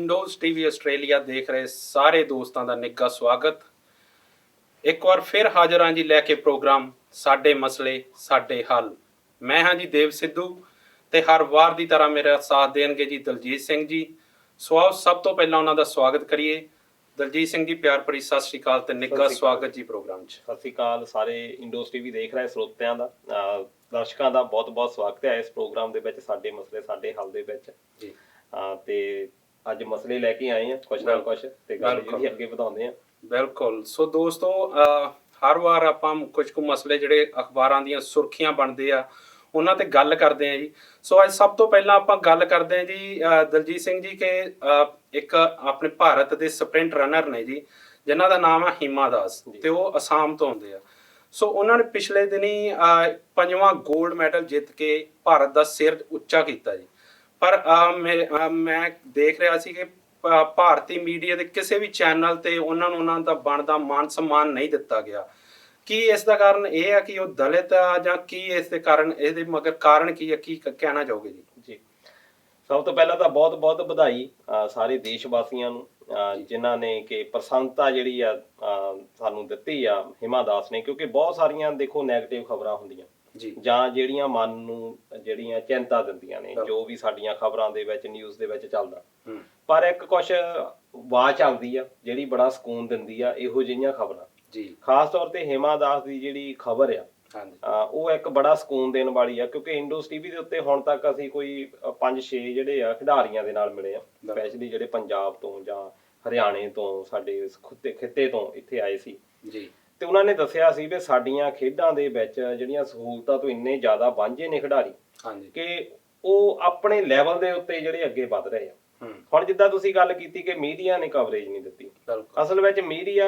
ਇੰਡੋਜ਼ TV Australia ਦੇਖ ਰਹੇ ਸਾਰੇ ਦੋਸਤਾਂ ਦਾ ਨਿੱਘਾ ਸਵਾਗਤ। ਇੱਕ ਵਾਰ ਫਿਰ ਹਾਜ਼ਰ ਹਾਂ ਜੀ ਲੈ ਕੇ ਪ੍ਰੋਗਰਾਮ ਸਾਡੇ ਮਸਲੇ ਸਾਡੇ ਹੱਲ। ਮੈਂ ਹਾਂ ਜੀ ਦੇਵ ਸਿੱਧੂ ਤੇ ਹਰ ਵਾਰ ਦੀ ਤਰ੍ਹਾਂ ਮੇਰਾ ਸਾਥ ਦੇਣਗੇ ਜੀ ਦਲਜੀਤ ਸਿੰਘ ਜੀ। ਸੋ ਆਓ ਸਭ ਤੋਂ ਪਹਿਲਾਂ ਉਹਨਾਂ ਦਾ ਸਵਾਗਤ ਕਰੀਏ। ਦਲਜੀਤ ਸਿੰਘ ਜੀ ਪਿਆਰ ਭਰੀ ਸਤਿ ਸ਼੍ਰੀ ਅਕਾਲ ਤੇ ਨਿੱਘਾ ਸਵਾਗਤ ਜੀ ਪ੍ਰੋਗਰਾਮ 'ਚ। ਸਤਿ ਸ਼੍ਰੀ ਅਕਾਲ ਸਾਰੇ ਇੰਡੋਜ਼ ਟੀਵੀ ਦੇਖ ਰਹੇ ਸਰੋਤਿਆਂ ਦਾ, ਦਰਸ਼ਕਾਂ ਦਾ ਬਹੁਤ-ਬਹੁਤ ਸਵਾਗਤ ਹੈ ਇਸ ਪ੍ਰੋਗਰਾਮ ਦੇ ਵਿੱਚ ਸਾਡੇ ਮਸਲੇ ਸਾਡੇ ਹੱਲ ਦੇ ਵਿੱਚ ਜੀ। ਤੇ ਅੱਜ ਮਸਲੇ ਲੈ ਕੇ ਆਏ ਆ ਕੁਛ ਨਾ ਕੁਛ ਤੇ ਗੱਲ ਜਿਹੜੀ ਅੱਗੇ ਵਧਾਉਂਦੇ ਆ। ਬਿਲਕੁਲ। ਸੋ ਦੋਸਤੋ ਹਰ ਵਾਰ ਆਪਾਂ ਕੁਝ ਕੁ ਮਸਲੇ ਜਿਹੜੇ ਅਖਬਾਰਾਂ ਦੀਆਂ ਸੁਰਖੀਆਂ ਬਣਦੇ ਆ ਉਹਨਾਂ ਤੇ ਗੱਲ ਕਰਦੇ ਆ ਜੀ। ਸੋ ਅੱਜ ਸਭ ਤੋਂ ਪਹਿਲਾਂ ਆਪਾਂ ਗੱਲ ਕਰਦੇ ਆ ਜੀ ਦਲਜੀਤ ਸਿੰਘ ਜੀ ਕਿ ਇੱਕ ਆਪਣੇ ਭਾਰਤ ਦੇ ਸਪ੍ਰਿੰਟ ਰਨਰ ਨੇ ਜੀ ਜਿਨ੍ਹਾਂ ਦਾ ਨਾਮ ਹੈ ਹੀਮਾ ਦਾਸ ਤੇ ਉਹ ਅਸਾਮ ਤੋਂ ਆਉਂਦੇ ਆ। ਸੋ ਉਹਨਾਂ ਨੇ ਪਿਛਲੇ ਦਿਨੀ 5ਵਾਂ 골ਡ ਮੈਡਲ ਜਿੱਤ ਕੇ ਭਾਰਤ ਦਾ ਸਿਰ ਉੱਚਾ ਕੀਤਾ ਜੀ। ਪਰ ਮੈਂ ਦੇਖ ਰਿਹਾ ਸੀ ਕਿ ਭਾਰਤੀ ਮੀਡੀਆ ਦੇ ਕਿਸੇ ਵੀ ਚੈਨਲ ਤੇ ਉਹਨਾਂ ਦਾ ਬਣਦਾ ਮਾਨ ਸਨਮਾਨ ਨਹੀਂ ਦਿੱਤਾ ਗਿਆ। ਕੀ ਇਸ ਦਾ ਕਾਰਨ ਇਹ ਹੈ ਕਿ ਉਹ ਦਲਿਤ ਆ ਜਾਂ ਕੀ ਇਸ ਦੇ ਕਾਰਨ ਇਹਦੇ ਮਗਰ ਕਾਰਨ ਕੀ ਹੈ, ਕੀ ਕਹਿਣਾ ਚਾਹੋਗੇ ਜੀ? ਜੀ, ਸਭ ਤੋਂ ਪਹਿਲਾਂ ਤਾਂ ਬਹੁਤ-ਬਹੁਤ ਵਧਾਈ ਸਾਰੇ ਦੇਸ਼ ਵਾਸੀਆਂ ਨੂੰ ਜਿਨ੍ਹਾਂ ਨੇ ਕਿ ਪ੍ਰਸੰਨਤਾ ਜਿਹੜੀ ਆ ਸਾਨੂੰ ਦਿੱਤੀ ਆ ਹੀਮਾ ਦਾਸ ਨੇ, ਕਿਉਂਕਿ ਬਹੁਤ ਸਾਰੀਆਂ ਦੇਖੋ ਨੈਗੇਟਿਵ ਖਬਰਾਂ ਹੁੰਦੀਆਂ ਜਾਂ ਜਿਹੜੀਆਂ ਮਨ ਨੂੰ ਜਿਹੜੀਆਂ ਚਿੰਤਾ ਦਿੰਦੀਆਂ ਨੇ, ਜੋ ਵੀ ਸਾਡੀਆਂ ਖਬਰਾਂ ਦੇ ਵਿੱਚ ਨਿਊਜ਼ ਦੇ ਵਿੱਚ ਚੱਲਦਾ। ਪਰ ਇੱਕ ਕੁਛ ਆਵਾਜ਼ ਆਉਂਦੀ ਆ ਜਿਹੜੀ ਬੜਾ ਸਕੂਨ ਦਿੰਦੀ ਆ ਇਹੋ ਜਿਹੀਆਂ ਖਬਰਾਂ ਜੀ। ਖਾਸ ਤੌਰ ਤੇ ਹੀਮਾ ਦਾਸ ਦੀ ਜਿਹੜੀ ਖਬਰ ਆ ਉਹ ਇੱਕ ਬੜਾ ਸਕੂਨ ਦੇਣ ਵਾਲੀ ਆ, ਕਿਉਂਕਿ ਇੰਡੋਜ਼ ਟੀਵੀ ਦੇ ਉੱਤੇ ਹੁਣ ਤੱਕ ਅਸੀਂ ਕੋਈ 5-6 ਜਿਹੜੇ ਆ ਖਿਡਾਰੀਆਂ ਦੇ ਨਾਲ ਮਿਲੇ ਆ, ਸਪੈਸ਼ਲੀ ਜਿਹੜੇ ਪੰਜਾਬ ਤੋਂ ਜਾਂ ਹਰਿਆਣੇ ਤੋਂ ਸਾਡੇ ਖਿੱਤੇ ਤੋਂ ਇੱਥੇ ਆਏ ਸੀ ਜੀ। ਤੇ ਉਹਨਾਂ ਨੇ ਦੱਸਿਆ ਸੀ ਵੀ ਸਾਡੀਆਂ ਖੇਡਾਂ ਦੇ ਵਿੱਚ ਜਿਹੜੀਆਂ ਸਹੂਲਤਾਂ ਤੋਂ ਇੰਨੇ ਜ਼ਿਆਦਾ ਵਾਂਝੇ ਨੇ ਖਿਡਾਰੀ ਕਿ ਉਹ ਆਪਣੇ ਲੈਵਲ ਦੇ ਉੱਤੇ ਜਿਹੜੇ ਅੱਗੇ ਵੱਧ ਰਹੇ ਆ। ਹੁਣ ਜਿੱਦਾਂ ਤੁਸੀਂ ਗੱਲ ਕੀਤੀ ਕਿ ਮੀਡੀਆ ਨੇ ਕਵਰੇਜ ਨਹੀਂ ਦਿੱਤੀ, ਅਸਲ ਵਿੱਚ ਮੀਡੀਆ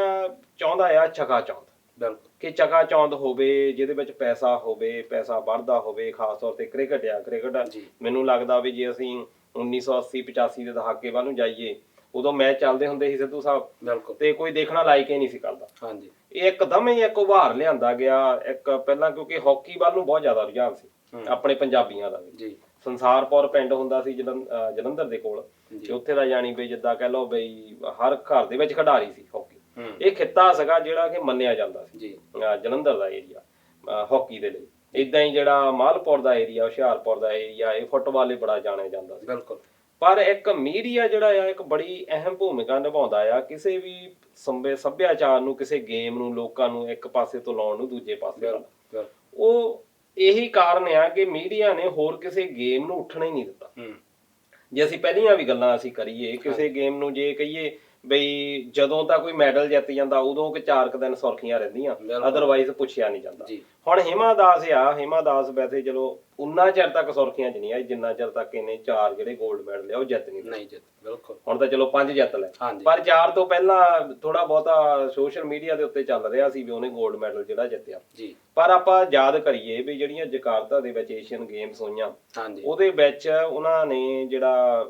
ਚਾਹੁੰਦਾ ਆ ਚਕਾਚੌਂਧ, ਕਿ ਚਕਾਚੌਂਧ ਹੋਵੇ ਜਿਹਦੇ ਵਿੱਚ ਪੈਸਾ ਹੋਵੇ, ਪੈਸਾ ਵੱਧਦਾ ਹੋਵੇ। ਖਾਸ ਤੌਰ ਤੇ ਕ੍ਰਿਕਟ ਮੈਨੂੰ ਲੱਗਦਾ ਵੀ ਜੇ ਅਸੀਂ 1980-85 ਦੇ ਦਹਾਕੇ ਵੱਲ ਨੂੰ ਜਾਈਏ ਉਦੋਂ ਮੈਚ ਚੱਲਦੇ ਹੁੰਦੇ ਸੀ ਸਿੱਧੂ ਸਾਹਿਬ ਤੇ ਕੋਈ ਦੇਖਣਾ ਲਾਇਕ ਹੀ ਨਹੀਂ ਸੀ ਕਰਦਾ। ਇਹ ਇੱਕਦਮ ਹੀ ਇੱਕ ਉਭਾਰ ਲਿਆਂਦਾ ਗਿਆ ਇੱਕ ਪਹਿਲਾਂ, ਕਿਉਂਕਿ ਹਾਕੀ ਵੱਲ ਨੂੰ ਬਹੁਤ ਜ਼ਿਆਦਾ ਰੁਝਾਨ ਸੀ ਆਪਣੇ ਪੰਜਾਬੀਆਂ ਦਾ ਵੀ। ਸੰਸਾਰਪੁਰ ਪਿੰਡ ਹੁੰਦਾ ਸੀ ਜਲੰਧਰ ਦੇ ਕੋਲ, ਤੇ ਉੱਥੇ ਦਾ ਜਾਣੀ ਵੀ ਜਿੱਦਾਂ ਕਹਿ ਲਓ ਬਈ ਹਰ ਘਰ ਦੇ ਵਿੱਚ ਖਿਡਾਰੀ ਸੀ ਹਾਕੀ। ਇਹ ਖਿੱਤਾ ਸੀਗਾ ਜਿਹੜਾ ਕਿ ਮੰਨਿਆ ਜਾਂਦਾ ਸੀ ਜਲੰਧਰ ਦਾ ਏਰੀਆ ਹਾਕੀ ਦੇ ਲਈ। ਏਦਾਂ ਹੀ ਜਿਹੜਾ ਮਾਲਪੁਰ ਦਾ ਏਰੀਆ, ਹੁਸ਼ਿਆਰਪੁਰ ਦਾ ਏਰੀਆ, ਇਹ ਫੁੱਟਬਾਲ ਲਈ ਬੜਾ ਜਾਣਿਆ ਜਾਂਦਾ ਸੀ। ਪਰ ਇੱਕ ਮੀਡੀਆ ਜਿਹੜਾ ਆ ਇੱਕ ਬੜੀ ਅਹਿਮ ਭੂਮਿਕਾ ਨਿਭਾਉਂਦਾ ਆ ਕਿਸੇ ਵੀ ਸੱਭਿਆਚਾਰ ਨੂੰ, ਕਿਸੇ ਗੇਮ ਨੂੰ, ਲੋਕਾਂ ਨੂੰ ਇੱਕ ਪਾਸੇ ਤੋਂ ਲਾਉਣ ਨੂੰ ਦੂਜੇ ਪਾਸੇ। ਉਹ ਇਹੀ ਕਾਰਨ ਆ ਕਿ ਮੀਡੀਆ ਨੇ ਹੋਰ ਕਿਸੇ ਗੇਮ ਨੂੰ ਉੱਠਣਾ ਹੀ ਨਹੀਂ ਦਿੱਤਾ। ਜੇ ਅਸੀਂ ਪਹਿਲੀਆਂ ਵੀ ਗੱਲਾਂ ਅਸੀਂ ਕਰੀਏ ਕਿਸੇ ਗੇਮ ਨੂੰ, ਜੇ ਕਹੀਏ ਬਈ ਜਦੋਂ ਤਾਂ ਕੋਈ ਮੈਡਲ ਜਿੱਤ ਜਾਂਦਾ ਉਦੋਂ ਕਿ 4 ਦਿਨ ਸੁਰਖੀਆਂ ਰਹਿੰਦੀਆਂ, ਅਦਰਵਾਈਜ਼ ਪੁੱਛਿਆ ਨਹੀਂ ਜਾਂਦਾ। ਹੁਣ ਹੀਮਾ ਦਾਸ ਵੈਸੇ ਚਲੋ ਉਨਾ ਚਿਰ ਤੱਕ ਸੁਰਖੀਆਂ 'ਚ ਨਹੀਂ ਆਈ ਜਿੰਨਾ ਚਿਰ ਤੱਕ ਇਹਨੇ 4 ਜਿਹੜੇ 골ਡ ਮੈਡਲ ਆ ਉਹ ਜਿੱਤ ਨਹੀਂ ਜਿੱਤ। ਹੁਣ ਤਾਂ ਚਲੋ 5 ਜਿੱਤ ਲੈ, ਪਰ 4 ਤੋਂ ਪਹਿਲਾਂ ਥੋੜਾ ਬਹੁਤਾ ਸੋਸ਼ਲ ਮੀਡੀਆ ਦੇ ਉੱਤੇ ਚੱਲ ਰਿਹਾ ਸੀ ਵੀ ਉਹਨੇ 골ਡ ਮੈਡਲ ਜਿਹੜਾ ਜਿੱਤਿਆ। ਪਰ ਆਪਾਂ ਯਾਦ ਕਰੀਏ ਵੀ ਜਿਹੜੀਆਂ ਜਕਾਰਤਾ ਦੇ ਵਿੱਚ ਏਸ਼ੀਅਨ ਗੇਮਸ ਹੋਈਆਂ ਉਹਦੇ ਵਿੱਚ ਉਹਨਾਂ ਨੇ ਜਿਹੜਾ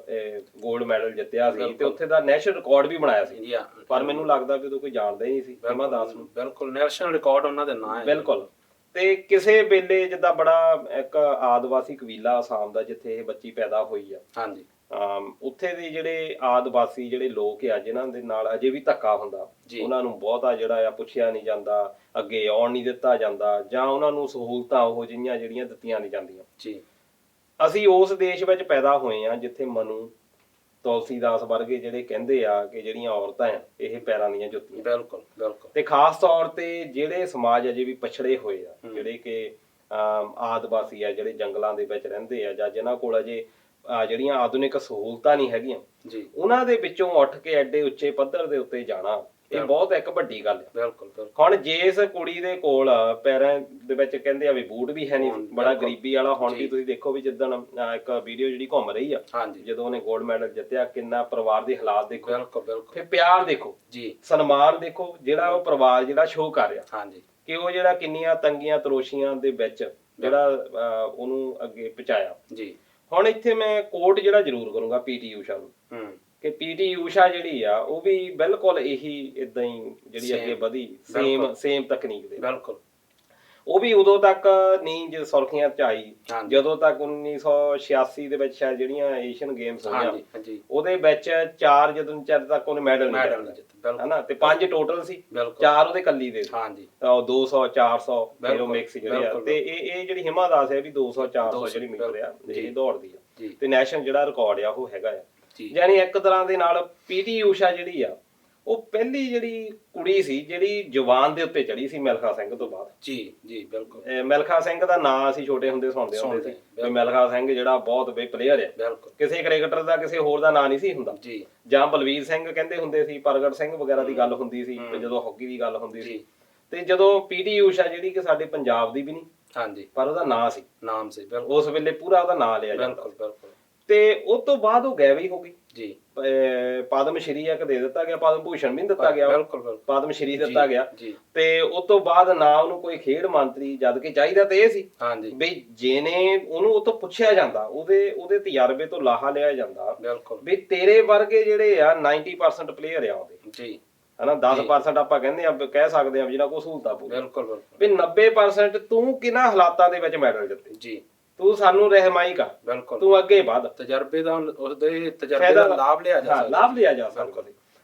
골ਡ ਮੈਡਲ ਜਿੱਤਿਆ ਸੀ ਤੇ ਉੱਥੇ ਦਾ ਨੈਸ਼ਨਲ ਰਿਕਾਰਡ ਵੀ ਬਣਾਇਆ ਸੀ। ਪਰ ਮੈਨੂੰ ਲੱਗਦਾ ਵੀ ਉਦੋਂ ਕੋਈ ਜਾਣਦਾ ਹੀ ਨਹੀਂ ਸੀ ਹੀਮਾ ਦਾਸ ਨੂੰ। ਬਿਲਕੁਲ ਨੈਸ਼ਨਲ ਰਿਕਾਰਡ ਉਹਨਾਂ ਦੇ ਨਾਂ ਹੈ। ਬਿਲਕੁਲ। ਤੇ ਕਿਸੇ ਵੇਲੇ ਜਿੱਦਾਂ ਬੜਾ ਇੱਕ ਆਦਿਵਾਸੀ ਕਬੀਲਾ ਅਸਾਮ ਦਾ ਜਿੱਥੇ ਇਹ ਬੱਚੀ ਪੈਦਾ ਹੋਈ ਆ, ਉੱਥੇ ਦੇ ਜਿਹੜੇ ਆਦਿਵਾਸੀ ਜਿਹੜੇ ਲੋਕ ਆ ਜਿਨ੍ਹਾਂ ਦੇ ਨਾਲ ਅਜੇ ਵੀ ਧੱਕਾ ਹੁੰਦਾ, ਉਹਨਾਂ ਨੂੰ ਬਹੁਤਾ ਜਿਹੜਾ ਆ ਪੁੱਛਿਆ ਨਹੀਂ ਜਾਂਦਾ, ਅੱਗੇ ਆਉਣ ਨਹੀਂ ਦਿੱਤਾ ਜਾਂਦਾ, ਜਾਂ ਉਹਨਾਂ ਨੂੰ ਸਹੂਲਤਾਂ ਉਹੋ ਜਿਹੀਆਂ ਜਿਹੜੀਆਂ ਦਿੱਤੀਆਂ ਨਹੀਂ ਜਾਂਦੀਆਂ। ਅਸੀਂ ਉਸ ਦੇਸ਼ ਵਿੱਚ ਪੈਦਾ ਹੋਏ ਆ ਜਿੱਥੇ ਮਨੂ ਤੁਲਸੀਦਾਸ ਵਰਗੇ ਜਿਹੜੇ ਕਹਿੰਦੇ ਆ ਕਿ ਜਿਹੜੀਆਂ ਔਰਤਾਂ ਆ ਇਹ ਪੈਰਾਂ ਦੀਆਂ ਜੁੱਤੀਆਂ। ਬਿਲਕੁਲ। ਤੇ ਖਾਸ ਤੌਰ ਤੇ ਜਿਹੜੇ ਸਮਾਜ ਅਜੇ ਵੀ ਪਛੜੇ ਹੋਏ ਆ, ਜਿਹੜੇ ਕਿ ਆਦਿਵਾਸੀ ਆ, ਜਿਹੜੇ ਜੰਗਲਾਂ ਦੇ ਵਿੱਚ ਰਹਿੰਦੇ ਆ ਜਾਂ ਜਿਨ੍ਹਾਂ ਕੋਲ ਅਜੇ ਜਿਹੜੀਆਂ ਆਧੁਨਿਕ ਸਹੂਲਤਾਂ ਨਹੀਂ ਹੈਗੀਆਂ, ਉਹਨਾਂ ਦੇ ਵਿੱਚੋਂ ਉੱਠ ਕੇ ਐਡੇ ਉੱਚੇ ਪੱਧਰ ਦੇ ਉੱਤੇ ਜਾਣਾ ਇਹ ਬਹੁਤ ਇੱਕ ਵੱਡੀ ਗੱਲ ਹੈ। ਹੁਣ ਜਿਸ ਕੁੜੀ ਦੇ ਕੋਲ ਪੈਰਾਂ ਦੇ ਵਿੱਚ ਕਹਿੰਦੇ ਆ ਵੀ ਬੂਟ ਵੀ ਹੈ ਨਹੀਂ, ਬੜਾ ਗਰੀਬੀ ਵਾਲਾ, ਹੁਣ ਵੀ ਤੁਸੀਂ ਦੇਖੋ ਵੀ ਜਿੱਦਣ ਇੱਕ ਵੀਡੀਓ ਜਿਹੜੀ ਘੁੰਮ ਰਹੀ ਆ ਜਦੋਂ ਉਹਨੇ 골ਡ ਮੈਡਲ ਜਿੱਤਿਆ, ਕਿੰਨਾ ਪਰਿਵਾਰ ਦੇ ਹਾਲਾਤ ਦੇਖੋ, ਫਿਰ ਪਿਆਰ ਦੇਖੋ, ਸਨਮਾਨ ਦੇਖੋ ਜਿਹੜਾ ਉਹ ਪਰਿਵਾਰ ਜਿਹੜਾ ਸ਼ੋਅ ਕਰ ਰਿਹਾ ਕਿ ਉਹ ਜਿਹੜਾ ਕਿੰਨੀਆਂ ਤੰਗੀਆਂ ਤਰੋਸ਼ੀਆਂ ਦੇ ਵਿੱਚ ਜਿਹੜਾ ਉਹਨੂੰ ਅੱਗੇ ਪਹੁੰਚਾਇਆ। ਹੁਣ ਇੱਥੇ ਮੈਂ ਕੋਟ ਜਿਹੜਾ ਜ਼ਰੂਰ ਕਰੂੰਗਾ ਪੀਟੀ ਊਸ਼ਾ ਨੂੰ, ਕਿ ਪੀਟੀ ਊਸ਼ਾ ਜਿਹੜੀ ਆ ਉਹ ਵੀ ਬਿਲਕੁਲ ਇਹੀ ਇਦਾਂ ਹੀ ਜਿਹੜੀ ਅੱਗੇ ਵਧੀ ਸੇਮ ਤਕਨੀਕ ਦੇ। ਉਹ ਵੀ ਉਦੋਂ ਤੱਕ ਨਹੀਂ ਜੇ ਸੁਰਖੀਆਂ ਚ ਆਈ ਹਾਂਜੀ। ਜਦੋਂ ਤੱਕ 1986 ਦੇ ਵਿੱਚ ਸ਼ਾਇਦ ਜਿਹੜੀਆਂ ਏਸ਼ੀਅਨ ਗੇਮਸ ਹੋਈਆਂ ਹਾਂਜੀ ਹਾਂਜੀ ਉਹਦੇ ਵਿੱਚ 4 ਜਦੋਂ ਚਿਰ ਤੱਕ ਉਹਨੇ ਮੈਡਲ ਨਹੀਂ ਮੈਡਲ ਜਿੱਤੇ ਜਿੱਤ ਬਿਲਕੁਲ ਹਨਾ ਤੇ 5 ਟੋਟਲ ਸੀ, ਬਿਲਕੁਲ 4 ਉਹਦੇ ਕੱਲੀ ਦੇ ਸੀ। ਹਾਂਜੀ 200 400 ਫਿਰ ਉਹ ਬਿਲਕੁਲ, ਮਿਕਸ ਜਿਹੜੇ ਆ ਬਿਲਕੁਲ। ਤੇ ਇਹ ਜਿਹੜੀ ਹਿਮਾ ਦਾਸ ਹੈ ਵੀ 200 400 ਜਿਹੜੀ ਮੀਟਰ ਆ ਜੀ। ਇਹ ਦੌੜਦੀ ਆ ਜੀ ਤੇ ਨੈਸ਼ਨਲ ਜਿਹੜਾ ਰਿਕਾਰਡ ਆ ਉਹ ਹੈਗਾ ਆ। ਜੀ ਯਾਨੀ ਇੱਕ ਤਰ੍ਹਾਂ ਦੇ ਨਾਲ ਪੀਟੀ ਊਸ਼ਾ ਜਿਹੜੀ ਆ ਉਹ ਪਹਿਲੀ ਜਿਹੜੀ ਕੁੜੀ ਸੀ ਜਿਹੜੀ ਜਵਾਨ ਦੇ ਉੱਤੇ ਚੜੀ ਸੀ ਮਿਲਖਾ ਸਿੰਘ ਤੋਂ ਬਾਅਦ। ਜੀ ਜੀ ਬਿਲਕੁਲ ਮਿਲਖਾ ਸਿੰਘ ਦਾ ਨਾਂ ਅਸੀਂ ਛੋਟੇ ਹੁੰਦੇ ਸੁਣਦੇ ਹੁੰਦੇ ਸੀ ਵੀ ਮਿਲਖਾ ਸਿੰਘ ਜਿਹੜਾ ਬਹੁਤ ਬਈ ਪਲੇਅਰ ਹੈ। ਬਿਲਕੁਲ ਕਿਸੇ ਕ੍ਰਿਕਟਰ ਦਾ ਕਿਸੇ ਹੋਰ ਦਾ ਨਾਂ ਨਹੀਂ ਸੀ ਹੁੰਦਾ। ਜੀ ਜਾਂ ਬਲਵੀਰ ਸਿੰਘ ਕਹਿੰਦੇ ਹੁੰਦੇ ਸੀ, ਪ੍ਰਗਟ ਸਿੰਘ ਵਗੈਰਾ ਦੀ ਗੱਲ ਹੁੰਦੀ ਸੀ ਤੇ ਜਦੋਂ ਹਾਕੀ ਦੀ ਗੱਲ ਹੁੰਦੀ ਸੀ ਤੇ ਜਦੋਂ ਪੀਟੀ ਊਸ਼ਾ ਜਿਹੜੀ ਕਿ ਸਾਡੇ ਪੰਜਾਬ ਦੀ ਵੀ ਨਹੀਂ ਹਾਂਜੀ ਪਰ ਉਹਦਾ ਨਾਂ ਸੀ, ਨਾਮ ਸੀ ਬਿਲਕੁਲ ਉਸ ਵੇਲੇ ਪੂਰਾ ਉਹਦਾ ਨਾਂ ਲਿਆ ਜਾਂਦਾ ਬਿਲਕੁਲ ਬਿਲਕੁਲ ਤੇ ਉਸ ਤੋਂ ਬਾਅਦ ਉਹ ਗਾਇਬ ਹੀ ਹੋ ਗਈ। ਜੀ ਪਦਮ ਸ਼੍ਰੀ ਇੱਕ ਦੇ ਦਿੱਤਾ ਗਿਆ, ਪਦਮ ਭੂਸ਼ਣ ਵੀ ਦਿੱਤਾ ਗਿਆ, ਬਿਲਕੁਲ ਬਿਲਕੁਲ ਪਦਮ ਸ਼੍ਰੀ ਦਿੱਤਾ ਗਿਆ ਜੀ ਤੇ ਉਸ ਤੋਂ ਬਾਅਦ ਨਾ ਉਹਨੂੰ ਕੋਈ ਖੇਡ ਮੰਤਰੀ, ਜਦ ਕਿ ਚਾਹੀਦਾ ਤੇ ਇਹ ਸੀ ਹਾਂਜੀ ਵੀ ਜਿਹਨੇ ਉਹਨੂੰ ਉਹ ਤੋਂ ਪੁੱਛਿਆ ਜਾਂਦਾ, ਉਹਦੇ ਤਜਰਬੇ ਤੋਂ ਲਾਹਾ ਲਿਆ ਜਾਂਦਾ ਬਿਲਕੁਲ ਵੀ ਤੇਰੇ ਵਰਗੇ ਜਿਹੜੇ ਆ 90% ਪਲੇਅਰ ਆ ਉਹਦੇ ਜੀ ਹਨਾ 10% ਆਪਾਂ ਕਹਿੰਦੇ ਆ ਕਹਿ ਸਕਦੇ ਆ ਜਿਹਨਾਂ ਕੋਲ ਸਹੂਲਤਾਂ ਪੂਰੀ ਬਿਲਕੁਲ ਬਿਲਕੁਲ ਵੀ 90% ਤੂੰ ਕਿਹਨਾਂ ਹਾਲਾਤਾਂ ਦੇ ਵਿੱਚ ਮੈਡਲ ਜਿੱਤੇ, ਜੀ ਤੂੰ ਸਾਨੂੰ ਰਹਿਮਾਈ ਕਰ, ਬਿਲਕੁਲ ਤੂੰ ਅੱਗੇ ਵੱਧ, ਤਜਰਬੇ ਦਾ ਉਸਦੇ ਤਜਰਬੇ ਦਾ ਲਾਭ ਲਿਆ ਜਾ ਹਾਂ ਸਕਦਾ ਲਾਭ ਲਿਆ ਜਾ ਸਕਦਾ।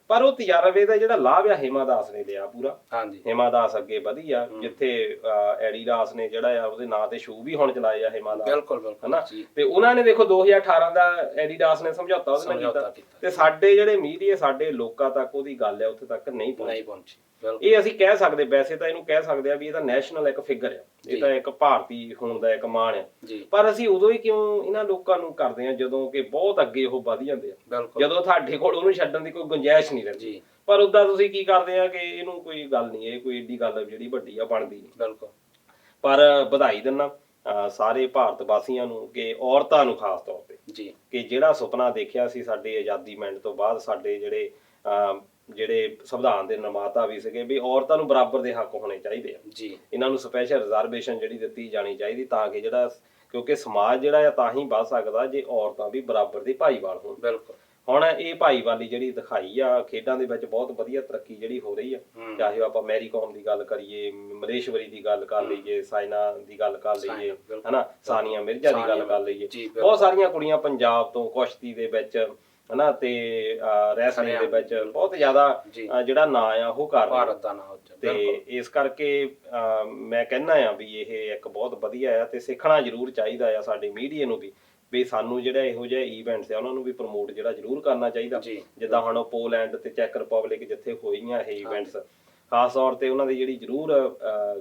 ਪਰ ਉਹ ਤਜਰਬੇ ਦਾ ਜਿਹੜਾ ਲਾਭ ਆ ਹਿਮਾ ਦਾਸ ਨੇ ਲਿਆ ਪੂਰਾ। ਹਾਂਜੀ ਹਿਮਾ ਦਾਸ ਅੱਗੇ ਵਧੀ ਆ, ਜਿੱਥੇ ਐਡੀਡਾਸ ਨੇ ਜਿਹੜਾ ਆ ਉਹਦੇ ਨਾਂ ਤੇ ਸ਼ੂ ਵੀ ਹੁਣ ਚਲਾਏ ਆ ਹਿਮਾ ਦਾਸ ਬਿਲਕੁਲ ਬਿਲਕੁਲ ਹਨਾ ਜੀ ਤੇ ਉਹਨਾਂ ਨੇ ਦੇਖੋ 2018 ਦਾ ਐਡੀਡਾਸ ਨੇ ਸਮਝੌਤਾ ਉਹਦੇ ਨਾਲ ਸਮਝੌਤਾ ਕੀਤਾ ਕੀਤਾ। ਤੇ ਸਾਡੇ ਜਿਹੜੇ ਮੀਡੀਆ ਸਾਡੇ ਲੋਕਾਂ ਤੱਕ ਉਹਦੀ ਗੱਲ ਆ ਉੱਥੇ ਤੱਕ ਨਹੀਂ ਪਹੁੰਚੀ। ਨਹੀਂ ਪਹੁੰਚੀ ਬਿਲਕੁਲ ਇਹ ਅਸੀਂ ਕਹਿ ਸਕਦੇ, ਵੈਸੇ ਤਾਂ ਇਹਨੂੰ ਕਹਿ ਸਕਦੇ ਆ ਵੀ ਇਹ ਤਾਂ ਨੈਸ਼ਨਲ ਇੱਕ ਫਿਗਰ ਆ, ਇਹ ਤਾਂ ਇੱਕ ਭਾਰਤੀ ਹੋਣ ਦਾ ਇੱਕ ਮਾਣ ਆ, ਜੀ ਪਰ ਅਸੀਂ ਉਦੋਂ ਹੀ ਕਿਉਂ ਇਹਨਾਂ ਲੋਕਾਂ ਨੂੰ ਕਰਦੇ ਆ ਜਦੋਂ ਕਿ ਬਹੁਤ ਅੱਗੇ ਉਹ ਵਧ ਜਾਂਦੇ ਆ, ਬਿਲਕੁਲ ਜਦੋਂ ਤੁਹਾਡੇ ਕੋਲ ਉਹਨੂੰ ਛੱਡਣ ਦੀ ਕੋਈ ਗੁੰਜਾਇਸ਼ ਨਹੀਂ ਰਹਿੰਦੀ। ਜੀ ਪਰ ਉਦਾਂ ਤੁਸੀਂ ਕੀ ਕਰਦੇ ਆ ਕਿ ਇਹਨੂੰ ਕੋਈ ਗੱਲ ਨਹੀਂ, ਇਹ ਕੋਈ ਏਡੀ ਗੱਲ ਜਿਹੜੀ ਵੱਡੀ ਆ ਬਣਦੀ ਨਹੀਂ। ਬਿਲਕੁਲ ਪਰ ਵਧਾਈ ਦਿੰਦਾ ਸਾਰੇ ਭਾਰਤ ਵਾਸੀਆਂ ਨੂੰ ਕਿ ਔਰਤਾਂ ਨੂੰ ਖਾਸ ਤੌਰ ਤੇ ਜੀ ਕਿ ਜਿਹੜਾ ਸੁਪਨਾ ਦੇਖਿਆ ਸੀ ਸਾਡੇ ਆਜ਼ਾਦੀ ਮਿਲਣ ਤੋਂ ਬਾਅਦ ਸਾਡੇ ਜਿਹੜੇ ਸੰਵਿਧਾਨ ਦੇ ਨਿਰਮਾਤਾ ਵੀ ਸੀਗੇ ਵੀ ਔਰਤਾਂ ਨੂੰ ਬਰਾਬਰ ਦੇ ਹੱਕ ਹੋਣੇ ਚਾਹੀਦੇ ਆ, ਜੀ ਇਹਨਾਂ ਨੂੰ ਸਪੈਸ਼ਲ ਰਿਜ਼ਰਵੇਸ਼ਨ ਜਿਹੜੀ ਦਿੱਤੀ ਜਾਣੀ ਚਾਹੀਦੀ ਤਾਂ ਕਿ ਜਿਹੜਾ ਕਿਉਂਕਿ ਸਮਾਜ ਜਿਹੜਾ ਆ ਤਾਂ ਹੀ ਵੱਧ ਸਕਦਾ ਜੇ ਔਰਤਾਂ ਵੀ ਬਰਾਬਰ ਦੇ ਭਾਈਵਾਲ ਹੋਣ। ਬਿਲਕੁਲ ਹੁਣ ਇਹ ਭਾਈਵਾਲੀ ਜਿਹੜੀ ਦਿਖਾਈ ਆ ਖੇਡਾਂ ਦੇ ਵਿੱਚ ਬਹੁਤ ਵਧੀਆ ਤਰੱਕੀ ਜਿਹੜੀ ਹੋ ਰਹੀ ਆ, ਚਾਹੇ ਆਪਾਂ ਮੈਰੀ ਕਾਮ ਦੀ ਗੱਲ ਕਰੀਏ, ਮਲੇਸ਼ਵਰੀ ਦੀ ਗੱਲ ਕਰ ਲਈਏ, ਸਾਇਨਾ ਦੀ ਗੱਲ ਕਰ ਲਈਏ ਹਨਾ, ਸਾਨੀਆ ਮਿਰਜ਼ਾ ਦੀ ਗੱਲ ਕਰ ਲਈਏ, ਬਹੁਤ ਸਾਰੀਆਂ ਕੁੜੀਆਂ ਪੰਜਾਬ ਤੋਂ ਕੁਸ਼ਤੀ ਦੇ ਵਿੱਚ ਹਨਾ ਤੇ ਰੈਸਲਿੰਗ ਦੇ ਵਿੱਚ ਬਹੁਤ ਜ਼ਿਆਦਾ ਜਿਹੜਾ ਨਾਂ ਆ ਉਹ ਕਰ ਰਹੀ ਭਾਰਤ ਦਾ ਨਾਮ ਉੱਚਾ ਤੇ ਇਸ ਕਰਕੇ ਮੈਂ ਕਹਿੰਦਾ ਆ ਵੀ ਇਹ ਇੱਕ ਬਹੁਤ ਵਧੀਆ ਆ ਤੇ ਸਿੱਖਣਾ ਜ਼ਰੂਰ ਚਾਹੀਦਾ ਆ ਸਾਡੇ ਮੀਡੀਆ ਨੂੰ ਵੀ ਸਾਨੂੰ ਜਿਹੜਾ ਇਹੋ ਜਿਹੇ ਈਵੈਂਟਸ ਆ ਉਹਨਾਂ ਨੂੰ ਵੀ ਪ੍ਰਮੋਟ ਜਿਹੜਾ ਜ਼ਰੂਰ ਕਰਨਾ ਚਾਹੀਦਾ। ਜਿੱਦਾਂ ਹੁਣ ਪੋਲੈਂਡ ਤੇ ਚੈੱਕ ਰਿਪਬਲਿਕ ਜਿੱਥੇ ਹੋਈਆਂ ਇਹ ਈਵੈਂਟਸ ਖਾਸ ਤੌਰ ਤੇ ਉਹਨਾਂ ਦੀ ਜਿਹੜੀ ਜ਼ਰੂਰ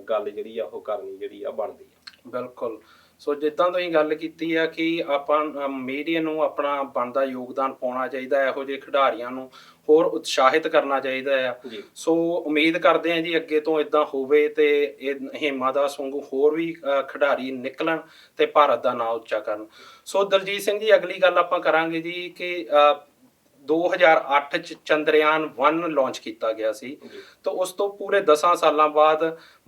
ਗੱਲ ਜਿਹੜੀ ਆ ਉਹ ਕਰਨੀ ਜਿਹੜੀ ਆ ਬਣਦੀ ਆ। ਬਿਲਕੁਲ ਸੋ ਜਿੱਦਾਂ ਤੁਸੀਂ ਗੱਲ ਕੀਤੀ ਆ ਕਿ ਆਪਾਂ ਮੀਡੀਆ ਨੂੰ ਆਪਣਾ ਬਣਦਾ ਯੋਗਦਾਨ ਪਾਉਣਾ ਚਾਹੀਦਾ, ਇਹੋ ਜਿਹੇ ਖਿਡਾਰੀਆਂ ਨੂੰ ਹੋਰ ਉਤਸ਼ਾਹਿਤ ਕਰਨਾ ਚਾਹੀਦਾ ਆ। ਸੋ ਉਮੀਦ ਕਰਦੇ ਆ ਜੀ ਅੱਗੇ ਤੋਂ ਇਦਾਂ ਹੋਵੇ ਤੇ ਇਹ ਹਿਮਾ ਦਾਸ ਵਾਂਗੂ ਹੋਰ ਵੀ ਖਿਡਾਰੀ ਨਿਕਲਣ ਤੇ ਭਾਰਤ ਦਾ ਨਾਂ ਉੱਚਾ ਕਰਨ। ਸੋ ਦਲਜੀਤ ਸਿੰਘ ਜੀ ਅਗਲੀ ਗੱਲ ਆਪਾਂ ਕਰਾਂਗੇ ਜੀ ਕਿ 2008 ਚ ਚੰਦਰਯਾਨ 1 ਲਾਂਚ ਕੀਤਾ ਗਿਆ ਸੀ ਤਾਂ ਉਸ ਤੋਂ ਪੂਰੇ 10 ਸਾਲਾਂ ਬਾਅਦ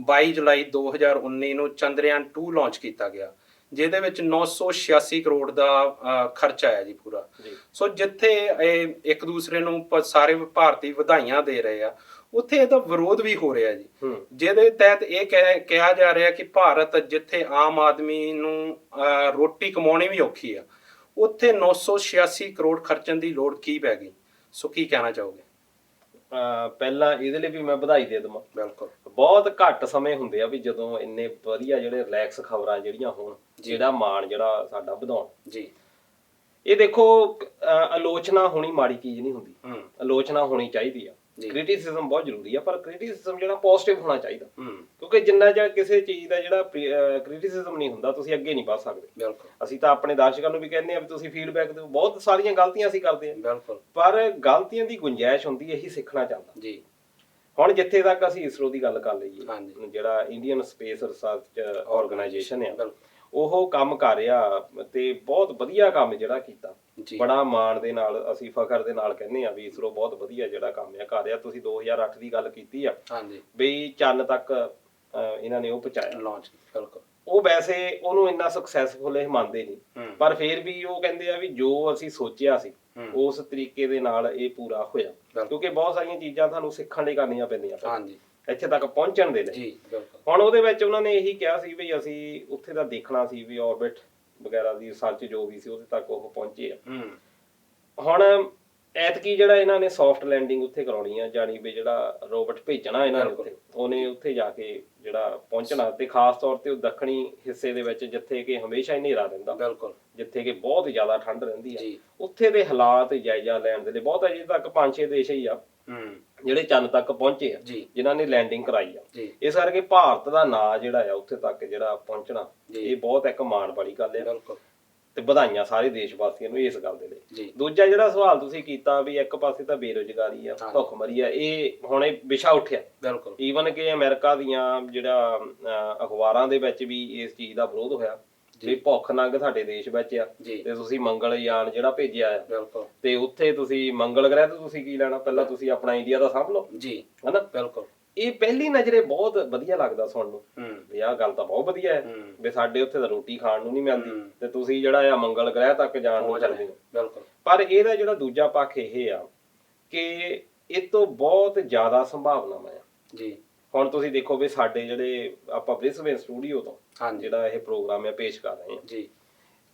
22 ਜੁਲਾਈ 2019 ਨੂੰ ਚੰਦਰਯਾਨ 2 ਲਾਂਚ ਕੀਤਾ ਗਿਆ, ਜਿਹਦੇ ਵਿੱਚ 986 ਕਰੋੜ ਦਾ ਖਰਚਾ ਆਇਆ ਜੀ ਪੂਰਾ। ਸੋ ਜਿੱਥੇ ਇਹ ਇੱਕ ਦੂਸਰੇ ਨੂੰ ਸਾਰੇ ਭਾਰਤੀ ਵਧਾਈਆਂ ਦੇ ਰਹੇ ਆ, ਉੱਥੇ ਇਹਦਾ ਵਿਰੋਧ ਵੀ ਹੋ ਰਿਹਾ ਜੀ, ਜਿਹਦੇ ਤਹਿਤ ਇਹ ਕਿਹਾ ਜਾ ਰਿਹਾ ਕਿ ਭਾਰਤ ਜਿੱਥੇ ਆਮ ਆਦਮੀ ਨੂੰ ਰੋਟੀ ਕਮਾਉਣੀ ਵੀ ਔਖੀ ਆ, ਉੱਥੇ 986 ਕਰੋੜ ਖਰਚਣ ਦੀ ਲੋੜ ਕੀ ਪੈ ਗਈ? ਸੋ ਕੀ ਕਹਿਣਾ ਚਾਹੋਗੇ? ਪਹਿਲਾਂ ਇਹਦੇ ਲਈ ਵੀ ਮੈਂ ਵਧਾਈ ਦੇ ਦਵਾਂ। ਬਿਲਕੁਲ ਬਹੁਤ ਘੱਟ ਸਮੇਂ ਹੁੰਦੇ ਆ ਵੀ ਜਦੋਂ ਇੰਨੇ ਵਧੀਆ ਜਿਹੜੇ ਰਿਲੈਕਸ ਖਬਰਾਂ ਜਿਹੜੀਆਂ ਹੋਣ, ਜਿਹੜਾ ਮਾਣ ਜਿਹੜਾ ਸਾਡਾ ਵਧਾਉਣ ਜੀ। ਇਹ ਦੇਖੋ ਆਲੋਚਨਾ ਹੋਣੀ ਮਾੜੀ ਚੀਜ਼ ਨਹੀਂ ਹੁੰਦੀ, ਆਲੋਚਨਾ ਹੋਣੀ ਚਾਹੀਦੀ ਆ, ਕ੍ਰਿਟਿਸਿਜ਼ਮ ਬਹੁਤ ਜ਼ਰੂਰੀ ਆ, ਪਰ ਕ੍ਰਿਟਿਸਿਜ਼ਮ ਜਿਹੜਾ ਪੋਜ਼ਿਟਿਵ ਹੋਣਾ ਚਾਹੀਦਾ, ਕਿਉਂਕਿ ਜਿੰਨਾ ਚਿਰ ਕਿਸੇ ਚੀਜ਼ ਦਾ ਜਿਹੜਾ ਕ੍ਰਿਟਿਸਿਜ਼ਮ ਨਹੀਂ ਹੁੰਦਾ ਤੁਸੀਂ ਅੱਗੇ ਨਹੀਂ ਵੱਧ ਸਕਦੇ। ਬਿਲਕੁਲ ਅਸੀਂ ਤਾਂ ਆਪਣੇ ਦਰਸ਼ਕਾਂ ਨੂੰ ਵੀ ਕਹਿੰਦੇ ਆ ਵੀ ਤੁਸੀਂ ਫੀਡਬੈਕ ਦਿਓ, ਬਹੁਤ ਸਾਰੀਆਂ ਗਲਤੀਆਂ ਅਸੀਂ ਕਰਦੇ ਆ ਬਿਲਕੁਲ, ਪਰ ਗਲਤੀਆਂ ਦੀ ਗੁੰਜਾਇਸ਼ ਹੁੰਦੀ, ਇਹੀ ਸਿੱਖਣਾ ਚਾਹੁੰਦਾ ਜੀ। ਹੁਣ ਜਿੱਥੇ ਤੱਕ ਅਸੀਂ ਇਸਰੋ ਦੀ ਗੱਲ ਕਰ ਲਈਏ, ਜਿਹੜਾ ਇੰਡੀਅਨ ਸਪੇਸ ਰਿਸਰਚ ਆਰਗੇਨਾਈਜੇਸ਼ਨ ਆ, ਉਹ ਕੰਮ ਕਰ ਰਿਹਾ ਤੇ ਬਹੁਤ ਵਧੀਆ ਕੰਮ ਜਿਹੜਾ ਕੀਤਾ, ਬੜਾ ਮਾਣ ਦੇ ਨਾਲ ਅਸੀਂ ਫਖਰ ਦੇ ਨਾਲ ਕਹਿੰਦੇ ਆ ਵੀ ਇਸਰੋ ਬਹੁਤ ਵਧੀਆ ਜਿਹੜਾ ਕੰਮ ਆ ਕਰ ਰਿਹਾ। ਤੁਸੀਂ 2008 ਦੀ ਗੱਲ ਕੀਤੀ ਆ ਬਈ ਚੰਨ ਤੱਕ ਇਹਨਾਂ ਨੇ ਉਹ ਪਹੁੰਚਾਇਆ ਲਾਂਚ, ਬਿਲਕੁਲ ਉਹ ਵੈਸੇ ਉਹਨੂੰ ਇੰਨਾ ਸਕਸੈਸਫੁਲ ਇਹ ਮੰਨਦੇ ਨਹੀਂ, ਪਰ ਫਿਰ ਵੀ ਉਹ ਕਹਿੰਦੇ ਆ ਵੀ ਜੋ ਅਸੀਂ ਸੋਚਿਆ ਸੀ ਉਸ ਤਰੀਕੇ ਦੇ ਨਾਲ ਇਹ ਪੂਰਾ ਹੋਇਆ, ਕਿਉਂਕਿ ਬਹੁਤ ਸਾਰੀਆਂ ਚੀਜ਼ਾਂ ਤੁਹਾਨੂੰ ਸਿੱਖਣ ਲਈ ਕਰਨੀਆਂ ਪੈਂਦੀਆਂ। ਇੱਥੇ ਤੱਕ ਪਹੁੰਚਣ ਦੇ ਲਈ। ਜੀ ਬਿਲਕੁਲ। ਹੁਣ ਉਹਦੇ ਵਿੱਚ ਉਹਨਾਂ ਨੇ ਇਹੀ ਕਿਹਾ ਸੀ ਵੀ ਅਸੀਂ ਉੱਥੇ ਦਾ ਦੇਖਣਾ ਸੀ ਵੀ ਆਰਬਿਟ ਵਗੈਰਾ ਦੀ ਰਿਸਰਚ ਜੋ ਵੀ ਸੀ ਉਹਦੇ ਤੱਕ ਉਹ ਪਹੁੰਚੇ ਆ। ਹੁਣ ਐਤਕੀ ਜਿਹੜਾ ਇਹਨਾਂ ਨੇ ਸੌਫਟ ਲੈਂਡਿੰਗ ਉੱਥੇ ਕਰਾਉਣੀ ਆ, ਜਾਣੀ ਵੀ ਜਿਹੜਾ ਰੋਬਟ ਭੇਜਣਾ ਇਹਨਾਂ ਨੇ ਉੱਥੇ, ਉਹਨੇ ਉੱਥੇ ਜਾ ਕੇ ਜਿਹੜਾ ਪਹੁੰਚਣਾ, ਤੇ ਖਾਸ ਤੌਰ ਤੇ ਉਹ ਦੱਖਣੀ ਹਿੱਸੇ ਦੇ ਵਿੱਚ ਜਿੱਥੇ ਕਿ ਹਮੇਸ਼ਾ ਹੀ ਹਨੇਰਾ ਰਹਿੰਦਾ, ਬਿਲਕੁਲ, ਜਿੱਥੇ ਕਿ ਬਹੁਤ ਜ਼ਿਆਦਾ ਠੰਡ ਰਹਿੰਦੀ ਆ, ਉੱਥੇ ਦੇ ਹਾਲਾਤ ਜਾਇਜ਼ਾ ਲੈਣ ਦੇ ਲਈ ਬਹੁਤ ਅਜੇ ਤੱਕ 5-6 ਦੇਸ਼ ਹੀ ਆ ਜਿਹੜੇ ਚੰਨ ਤੱਕ ਪਹੁੰਚੇ ਆ, ਜਿਨ੍ਹਾਂ ਨੇ ਲੈਂਡਿੰਗ ਕਰਾਈ ਆ। ਇਸ ਕਰਕੇ ਭਾਰਤ ਦਾ ਨਾਂ ਜਿਹੜਾ ਆ ਉੱਥੇ ਤੱਕ ਜਿਹੜਾ ਪਹੁੰਚਣਾ, ਇਹ ਬਹੁਤ ਇੱਕ ਮਾਣ ਵਾਲੀ ਗੱਲ ਆ, ਤੇ ਵਧਾਈਆਂ ਸਾਰੇ ਦੇਸ਼ ਵਾਸੀਆਂ ਨੂੰ ਇਸ ਗੱਲ ਦੇ ਲਈ। ਦੂਜਾ ਜਿਹੜਾ ਸਵਾਲ ਤੁਸੀਂ ਕੀਤਾ ਵੀ ਇੱਕ ਪਾਸੇ ਤਾਂ ਬੇਰੁਜ਼ਗਾਰੀ ਆ, ਭੁੱਖਮਰੀ ਆ, ਇਹ ਹੁਣ ਇਹ ਵਿਸ਼ਾ ਉੱਠਿਆ। ਬਿਲਕੁਲ, ਈਵਨ ਕਿ ਅਮਰੀਕਾ ਦੀਆਂ ਜਿਹੜਾ ਅਖਬਾਰਾਂ ਦੇ ਵਿੱਚ ਵੀ ਇਸ ਚੀਜ਼ ਦਾ ਵਿਰੋਧ ਹੋਇਆ ਵੀ ਭੁੱਖ ਨੰਗ ਸਾਡੇ ਦੇਸ਼ ਵਿੱਚ ਆ, ਤੇ ਤੁਸੀਂ ਮੰਗਲਯਾਨ ਜਿਹੜਾ ਭੇਜਿਆ ਆ, ਤੇ ਉੱਥੇ ਤੁਸੀਂ ਮੰਗਲ ਗ੍ਰਹਿ ਤੋਂ ਤੁਸੀਂ ਕੀ ਲੈਣਾ, ਪਹਿਲਾਂ ਤੁਸੀਂ ਆਪਣਾ ਇੰਡੀਆ ਦਾ ਸਾਂਭ ਲਓ ਜੀ, ਹਨਾ। ਬਿਲਕੁਲ, ਇਹ ਪਹਿਲੀ ਨਜ਼ਰੇ ਬਹੁਤ ਵਧੀਆ ਲੱਗਦਾ ਸੁਣਨ ਨੂੰ ਵੀ ਆਹ ਗੱਲ ਤਾਂ ਬਹੁਤ ਵਧੀਆ ਹੈ ਵੀ ਸਾਡੇ ਉੱਥੇ ਤਾਂ ਰੋਟੀ ਖਾਣ ਨੂੰ ਨਹੀਂ ਮਿਲਦੀ ਤੇ ਤੁਸੀਂ ਜਿਹੜਾ ਆ ਮੰਗਲ ਗ੍ਰਹਿ ਤੱਕ ਜਾਣ ਨੂੰ ਚੱਲਦੇ ਹੋ। ਬਿਲਕੁਲ, ਪਰ ਇਹਦਾ ਜਿਹੜਾ ਦੂਜਾ ਪੱਖ ਇਹ ਆ ਕਿ ਇਹ ਤੋਂ ਬਹੁਤ ਜ਼ਿਆਦਾ ਸੰਭਾਵਨਾਵਾਂ ਆ ਜੀ। ਹੁਣ ਤੁਸੀਂ ਦੇਖੋ ਵੀ ਸਾਡੇ ਜਿਹੜੇ ਆਪਾਂ ਬ੍ਰਿਸਬੇਨ ਸਟੂਡੀਓ ਤੋਂ ਜਿਹੜਾ ਇਹ ਪ੍ਰੋਗਰਾਮ ਆ ਪੇਸ਼ ਕਰ ਰਹੇ ਹਾਂ ਜੀ,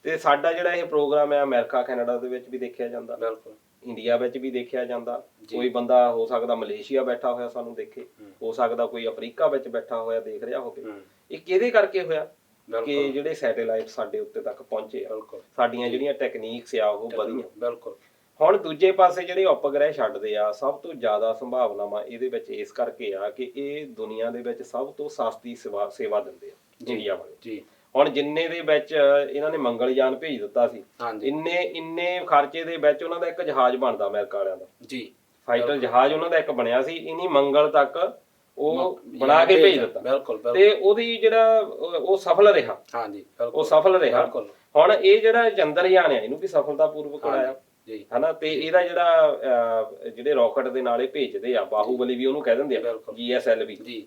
ਤੇ ਸਾਡਾ ਜਿਹੜਾ ਇਹ ਪ੍ਰੋਗਰਾਮ ਹੈ ਅਮਰੀਕਾ ਕੈਨੇਡਾ ਦੇ ਵਿੱਚ ਵੀ ਦੇਖਿਆ ਜਾਂਦਾ, ਬਿਲਕੁਲ ਇੰਡੀਆ ਵਿੱਚ ਵੀ ਦੇਖਿਆ ਜਾਂਦਾ। ਕੋਈ ਬੰਦਾ ਹੋ ਸਕਦਾ ਮਲੇਸ਼ੀਆ ਬੈਠਾ ਹੋਇਆ ਸਾਨੂੰ ਦੇਖੇ, ਹੋ ਸਕਦਾ ਕੋਈ ਅਫਰੀਕਾ ਵਿੱਚ ਬੈਠਾ ਹੋਇਆ ਦੇਖ ਰਿਹਾ ਹੋਵੇ। ਇਹ ਕਿਹਦੇ ਕਰਕੇ ਹੋਇਆ ਕਿ ਜਿਹੜੇ ਸੈਟੇਲਾਈਟ ਸਾਡੇ ਉੱਤੇ ਤੱਕ ਪਹੁੰਚੇ ਆ, ਸਾਡੀਆਂ ਜਿਹੜੀਆਂ ਟੈਕਨੀਕਸ ਆ ਉਹ ਵਧੀਆਂ। ਬਿਲਕੁਲ, ਹੁਣ ਦੂਜੇ ਪਾਸੇ ਜਿਹੜੇ ਉਪਗ੍ਰਹਿ ਛੱਡਦੇ ਆ, ਸਭ ਤੋਂ ਜ਼ਿਆਦਾ ਸੰਭਾਵਨਾਵਾਂ ਇਹਦੇ ਵਿੱਚ ਇਸ ਕਰਕੇ ਆ ਕਿ ਇਹ ਦੁਨੀਆ ਦੇ ਵਿੱਚ ਸਭ ਤੋਂ ਸਸਤੀ ਸੇਵਾ ਦਿੰਦੇ ਆ ਇੰਡੀਆ ਵਾਲੇ ਜੀ। ਹੁਣ ਜਿੰਨੇ ਦੇ ਵਿੱਚ ਇਹਨਾਂ ਨੇ ਮੰਗਲਯਾਨ ਭੇਜ ਦਿੱਤਾ ਸੀ, ਇੰਨੇ ਖਰਚੇ ਦੇ ਵਿੱਚ ਉਹਨਾਂ ਦਾ ਇੱਕ ਜਹਾਜ਼ ਬਣਦਾ ਅਮਰੀਕਾ ਵਾਲਿਆਂ ਦਾ ਜੀ, ਫਾਈਟਰ ਜਹਾਜ਼ ਉਹਨਾਂ ਦਾ ਇੱਕ ਬਣਿਆ ਸੀ, ਇਨੀ ਮੰਗਲ ਤੱਕ ਉਹ ਬਣਾ ਕੇ ਭੇਜ ਦਿੱਤਾ। ਬਿਲਕੁਲ, ਤੇ ਉਹਦੀ ਜਿਹੜਾ ਉਹ ਸਫਲ ਰਿਹਾ, ਹਾਂਜੀ ਉਹ ਸਫਲ ਰਿਹਾ। ਹੁਣ ਇਹ ਜਿਹੜਾ ਚੰਦਰਯਾਨ ਆ ਇਹਨੂੰ ਵੀ ਸਫਲਤਾਪੂਰਵਕ ਉਡਾਇਆ ਜੀ, ਹਨਾ। ਤੇ ਇਹਦਾ ਜਿਹੜੇ ਰਾਕਟ ਦੇ ਨਾਲ ਇਹ ਭੇਜਦੇ ਆ, ਬਾਹੂਬਲੀ ਵੀ ਉਹਨੂੰ ਕਹਿ ਦਿੰਦੇ ਆ, GSLV ਜੀ,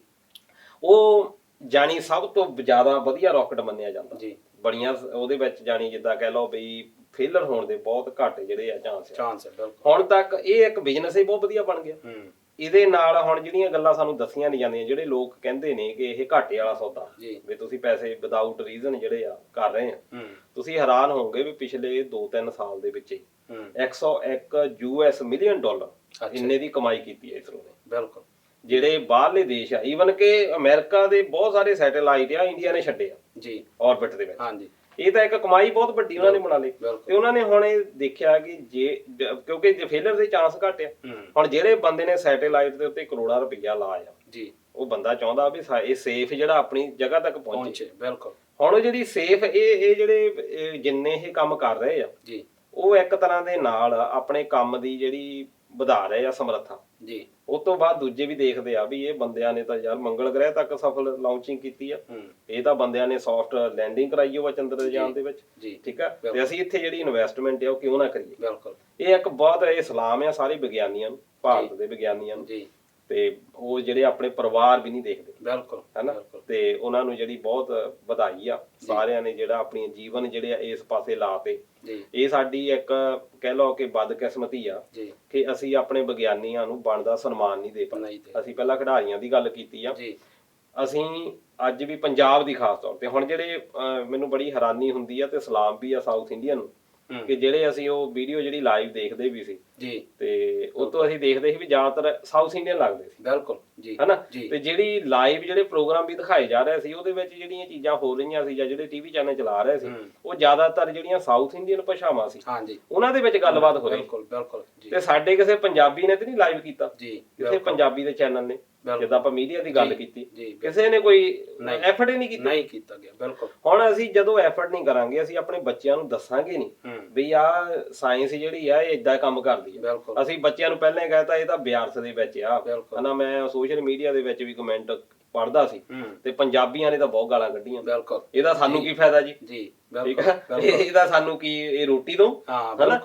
ਉਹ ਜਾਣੀ ਸਭ ਤੋਂ ਜ਼ਿਆਦਾ ਵਧੀਆ ਰਾਕਟ ਮੰਨਿਆ ਜਾਂਦਾ ਜੀ। ਬੜੀਆਂ ਉਹਦੇ ਵਿੱਚ ਜਾਣੀ ਜਿੱਦਾਂ ਕਹਿ ਲਓ ਬਈ ਫੇਲਰ ਹੋਣ ਦੇ ਬਹੁਤ ਘੱਟ ਜਿਹੜੇ ਆ ਚਾਂਸ ਹੁਣ ਤੱਕ ਇਹ ਇੱਕ ਬਿਜ਼ਨਸ ਹੀ ਬਹੁਤ ਵਧੀਆ ਬਣ ਗਿਆ। ਇਹਦੇ ਨਾਲ ਹੁਣ ਜਿਹੜੀਆਂ ਗੱਲਾਂ ਸਾਨੂੰ ਦੱਸੀਆਂ ਨਹੀਂ ਜਾਂਦੀਆਂ, ਜਿਹੜੇ ਲੋਕ ਕਹਿੰਦੇ ਨੇ ਕਿ ਇਹ ਘਾਟੇ ਵਾਲਾ ਸੌਦਾ ਵੀ ਤੁਸੀਂ ਪੈਸੇ ਵਿਦਆਊਟ ਰੀਜ਼ਨ ਜਿਹੜੇ ਆ ਕਰ ਰਹੇ ਆ, ਤੁਸੀਂ ਹੈਰਾਨ ਹੋਵੋਗੇ ਵੀ ਪਿਛਲੇ 2-3 ਸਾਲ ਦੇ ਵਿੱਚ ਹੀ 101 US ਮਿਲੀਅਨ ਡਾਲਰ ਇੰਨੇ ਦੀ ਕਮਾਈ ਕੀਤੀ ਹੈ ਇਸਰੋ ਨੇ। ਬਿਲਕੁਲ, ਜਿਹੜੇ ਬਾਹਰਲੇ ਦੇਸ਼ ਆ, ਈਵਨ ਕਿ ਅਮਰੀਕਾ ਦੇ ਬਹੁਤ ਸਾਰੇ ਸੈਟੇਲਾਈਟ ਆ ਇੰਡੀਆ ਨੇ ਛੱਡੇ ਆ ਜੀ ਆਰਬਿਟ ਦੇ ਵਿੱਚ। ਹਾਂਜੀ, ਇਹ ਤਾਂ ਇੱਕ ਕਮਾਈ ਬਹੁਤ ਵੱਡੀ ਉਹਨਾਂ ਨੇ ਬਣਾ ਲਈ। ਤੇ ਉਹਨਾਂ ਨੇ ਹੁਣ ਇਹ ਦੇਖਿਆ ਕਿ ਕਿਉਂਕਿ ਫੇਲਰ ਦੇ ਚਾਂਸ ਘੱਟ ਆ, ਹੁਣ ਜਿਹੜੇ ਬੰਦੇ ਨੇ ਸੈਟੇਲਾਈਟ ਦੇ ਉੱਤੇ ਕਰੋੜਾਂ ਰੁਪਈਆ ਲਾਇਆ ਜੀ, ਉਹ ਬੰਦਾ ਚਾਹੁੰਦਾ ਵੀ ਇਹ ਸੇਫ ਜਿਹੜਾ ਆਪਣੀ ਜਗ੍ਹਾ ਤੱਕ ਪਹੁੰਚੇ। ਬਿਲਕੁਲ, ਹੁਣ ਉਹ ਜਿਹੜੀ ਸੇਫ ਇਹ ਜਿਹੜੇ ਜਿੰਨੇ ਇਹ ਕੰਮ ਕਰ ਰਹੇ ਆ ਜੀ, ਉਹ ਇੱਕ ਤਰ੍ਹਾਂ ਦੇ ਨਾਲ ਆਪਣੇ ਕੰਮ ਦੀ ਜਿਹੜੀ ਵਧਾ ਰਹੇ ਆ ਸਮਰੱਥਾ ਜੀ। ਉਸ ਤੋਂ ਬਾਅਦ ਦੂਜੇ ਵੀ ਦੇਖਦੇ ਆ ਵੀ ਇਹ ਬੰਦਿਆਂ ਨੇ ਤਾਂ ਯਾਰ ਮੰਗਲ ਗ੍ਰਹਿ ਤੱਕ ਸਫਲ ਲਾਂਚਿੰਗ ਕੀਤੀ ਆ, ਇਹ ਤਾਂ ਬੰਦਿਆਂ ਨੇ ਸੌਫਟ ਲੈਂਡਿੰਗ ਕਰਾਈ ਉਹ ਚੰਦਰਯਾਨ ਦੇ ਵਿੱਚ, ਠੀਕ ਆ, ਤੇ ਅਸੀਂ ਇੱਥੇ ਜਿਹੜੀ ਇਨਵੈਸਟਮੈਂਟ ਆ ਉਹ ਕਿਉਂ ਨਾ ਕਰੀਏ। ਬਿਲਕੁਲ, ਇਹ ਇੱਕ ਬਹੁਤ ਸਲਾਮ ਆ ਸਾਰੇ ਵਿਗਿਆਨੀਆਂ ਨੂੰ, ਭਾਰਤ ਦੇ ਵਿਗਿਆਨੀਆਂ ਨੂੰ ਜੀ, ਤੇ ਉਹ ਜਿਹੜੇ ਆਪਣੇ ਪਰਿਵਾਰ ਵੀ ਨਹੀਂ ਦੇਖਦੇ। ਬਿਲਕੁਲ, ਹਨਾ, ਤੇ ਉਹਨਾਂ ਨੂੰ ਜਿਹੜੀ ਬਹੁਤ ਵਧਾਈ ਆ ਸਾਰਿਆਂ ਨੇ ਜਿਹੜਾ ਆਪਣੀ ਜੀਵਨ ਜਿਹੜੇ ਆ ਇਸ ਪਾਸੇ ਲਾਤੇ। ਇਹ ਸਾਡੀ ਇੱਕ ਕਹਿ ਲਓ ਕਿ ਬਦਕਿਸਮਤੀ ਆ ਕਿ ਅਸੀਂ ਆਪਣੇ ਵਿਗਿਆਨੀਆਂ ਨੂੰ ਬਣਦਾ ਸਨਮਾਨ ਨਹੀਂ ਦੇ ਪਾਉਂਦੇ। ਅਸੀਂ ਪਹਿਲਾਂ ਖਿਡਾਰੀਆਂ ਦੀ ਗੱਲ ਕੀਤੀ ਆ, ਅਸੀਂ ਅੱਜ ਵੀ ਪੰਜਾਬ ਦੀ ਖਾਸ ਤੌਰ ਤੇ ਹੁਣ ਜਿਹੜੇ ਮੈਨੂੰ ਬੜੀ ਹੈਰਾਨੀ ਹੁੰਦੀ ਆ ਤੇ ਸਲਾਮ ਵੀ ਆ ਸਾਊਥ ਇੰਡੀਅਨ ਨੂੰ ਕਿ ਜਿਹੜੇ ਅਸੀਂ ਉਹ ਵੀਡੀਓ ਜਿਹੜੀ ਲਾਈਵ ਦੇਖਦੇ ਵੀ ਸੀ ਜੀ, ਤੇ ਉਹ ਤੋਂ ਅਸੀਂ ਦੇਖਦੇ ਸੀ ਵੀ ਜ਼ਿਆਦਾਤਰ ਸਾਊਥ ਇੰਡੀਅਨ ਲੱਗਦੇ ਸੀ। ਬਿਲਕੁਲ ਜੀ, ਹਨਾ। ਤੇ ਜਿਹੜੀ ਲਾਈਵ ਜਿਹੜੇ ਪ੍ਰੋਗਰਾਮ ਵੀ ਦਿਖਾਏ ਜਾ ਰਹੇ ਸੀ ਉਹਦੇ ਵਿੱਚ ਜਿਹੜੀਆਂ ਚੀਜ਼ਾਂ ਹੋ ਰਹੀਆਂ ਸੀ ਜਾਂ ਜਿਹੜੇ ਟੀਵੀ ਚੈਨਲ ਚਲਾ ਰਹੇ ਸੀ ਉਹ ਜ਼ਿਆਦਾਤਰ ਜਿਹੜੀਆਂ ਸਾਊਥ ਇੰਡੀਅਨ ਭਾਸ਼ਾਵਾਂ ਸੀ ਉਹਨਾਂ ਦੇ ਵਿੱਚ ਗੱਲਬਾਤ ਹੋ ਰਹੀ। ਬਿਲਕੁਲ, ਬਿਲਕੁਲ, ਤੇ ਸਾਡੇ ਕਿਸੇ ਪੰਜਾਬੀ ਨੇ ਤੇ ਨਹੀਂ ਲਾਈਵ ਕੀਤਾ ਜੀ, ਕਿਸੇ ਪੰਜਾਬੀ ਦੇ ਚੈਨਲ ਨੇ, ਜਿੱਦਾਂ ਆਪਾਂ ਮੀਡੀਆ ਦੀ ਗੱਲ ਕੀਤੀ, ਕਿਸੇ ਨੇ ਕੋਈ ਐਫਰਟ ਹੀ ਨਹੀਂ ਕੀਤਾ ਗਿਆ। ਬਿਲਕੁਲ, ਹੁਣ ਅਸੀਂ ਜਦੋਂ ਐਫਰਟ ਨਹੀਂ ਕਰਾਂਗੇ, ਅਸੀਂ ਆਪਣੇ ਬੱਚਿਆਂ ਨੂੰ ਦੱਸਾਂਗੇ ਨਹੀਂ ਵੀ ਆਹ ਸਾਇੰਸ ਜਿਹੜੀ ਆ ਇਹ ਏਦਾਂ ਕੰਮ ਕਰਦੀ ਹੈ। ਅਸੀਂ ਬੱਚਿਆਂ ਨੂੰ ਪਹਿਲਾਂ ਹੀ ਕਹਿਤਾ ਇਹ ਤਾਂ ਬਿਆਰਸ ਦੇ ਵਿੱਚ ਆ, ਹਨਾ। ਮੈਂ ਸੋਸ਼ਲ ਮੀਡੀਆ ਦੇ ਵਿੱਚ ਵੀ ਕਮੈਂਟ ਪੜ੍ਹਦਾ ਸੀ ਤੇ ਪੰਜਾਬੀਆਂ ਨੇ ਤਾਂ ਬਹੁਤ ਗਾਲਾਂ ਕੱਢੀਆਂ। ਬਿਲਕੁਲ, ਇਹਦਾ ਸਾਨੂੰ ਕੀ ਫਾਇਦਾ ਜੀ, ਠੀਕ ਹੈ, ਇਹਦਾ ਸਾਨੂੰ ਕੀ, ਇਹ ਰੋਟੀ ਤੋਂ, ਹਨਾ।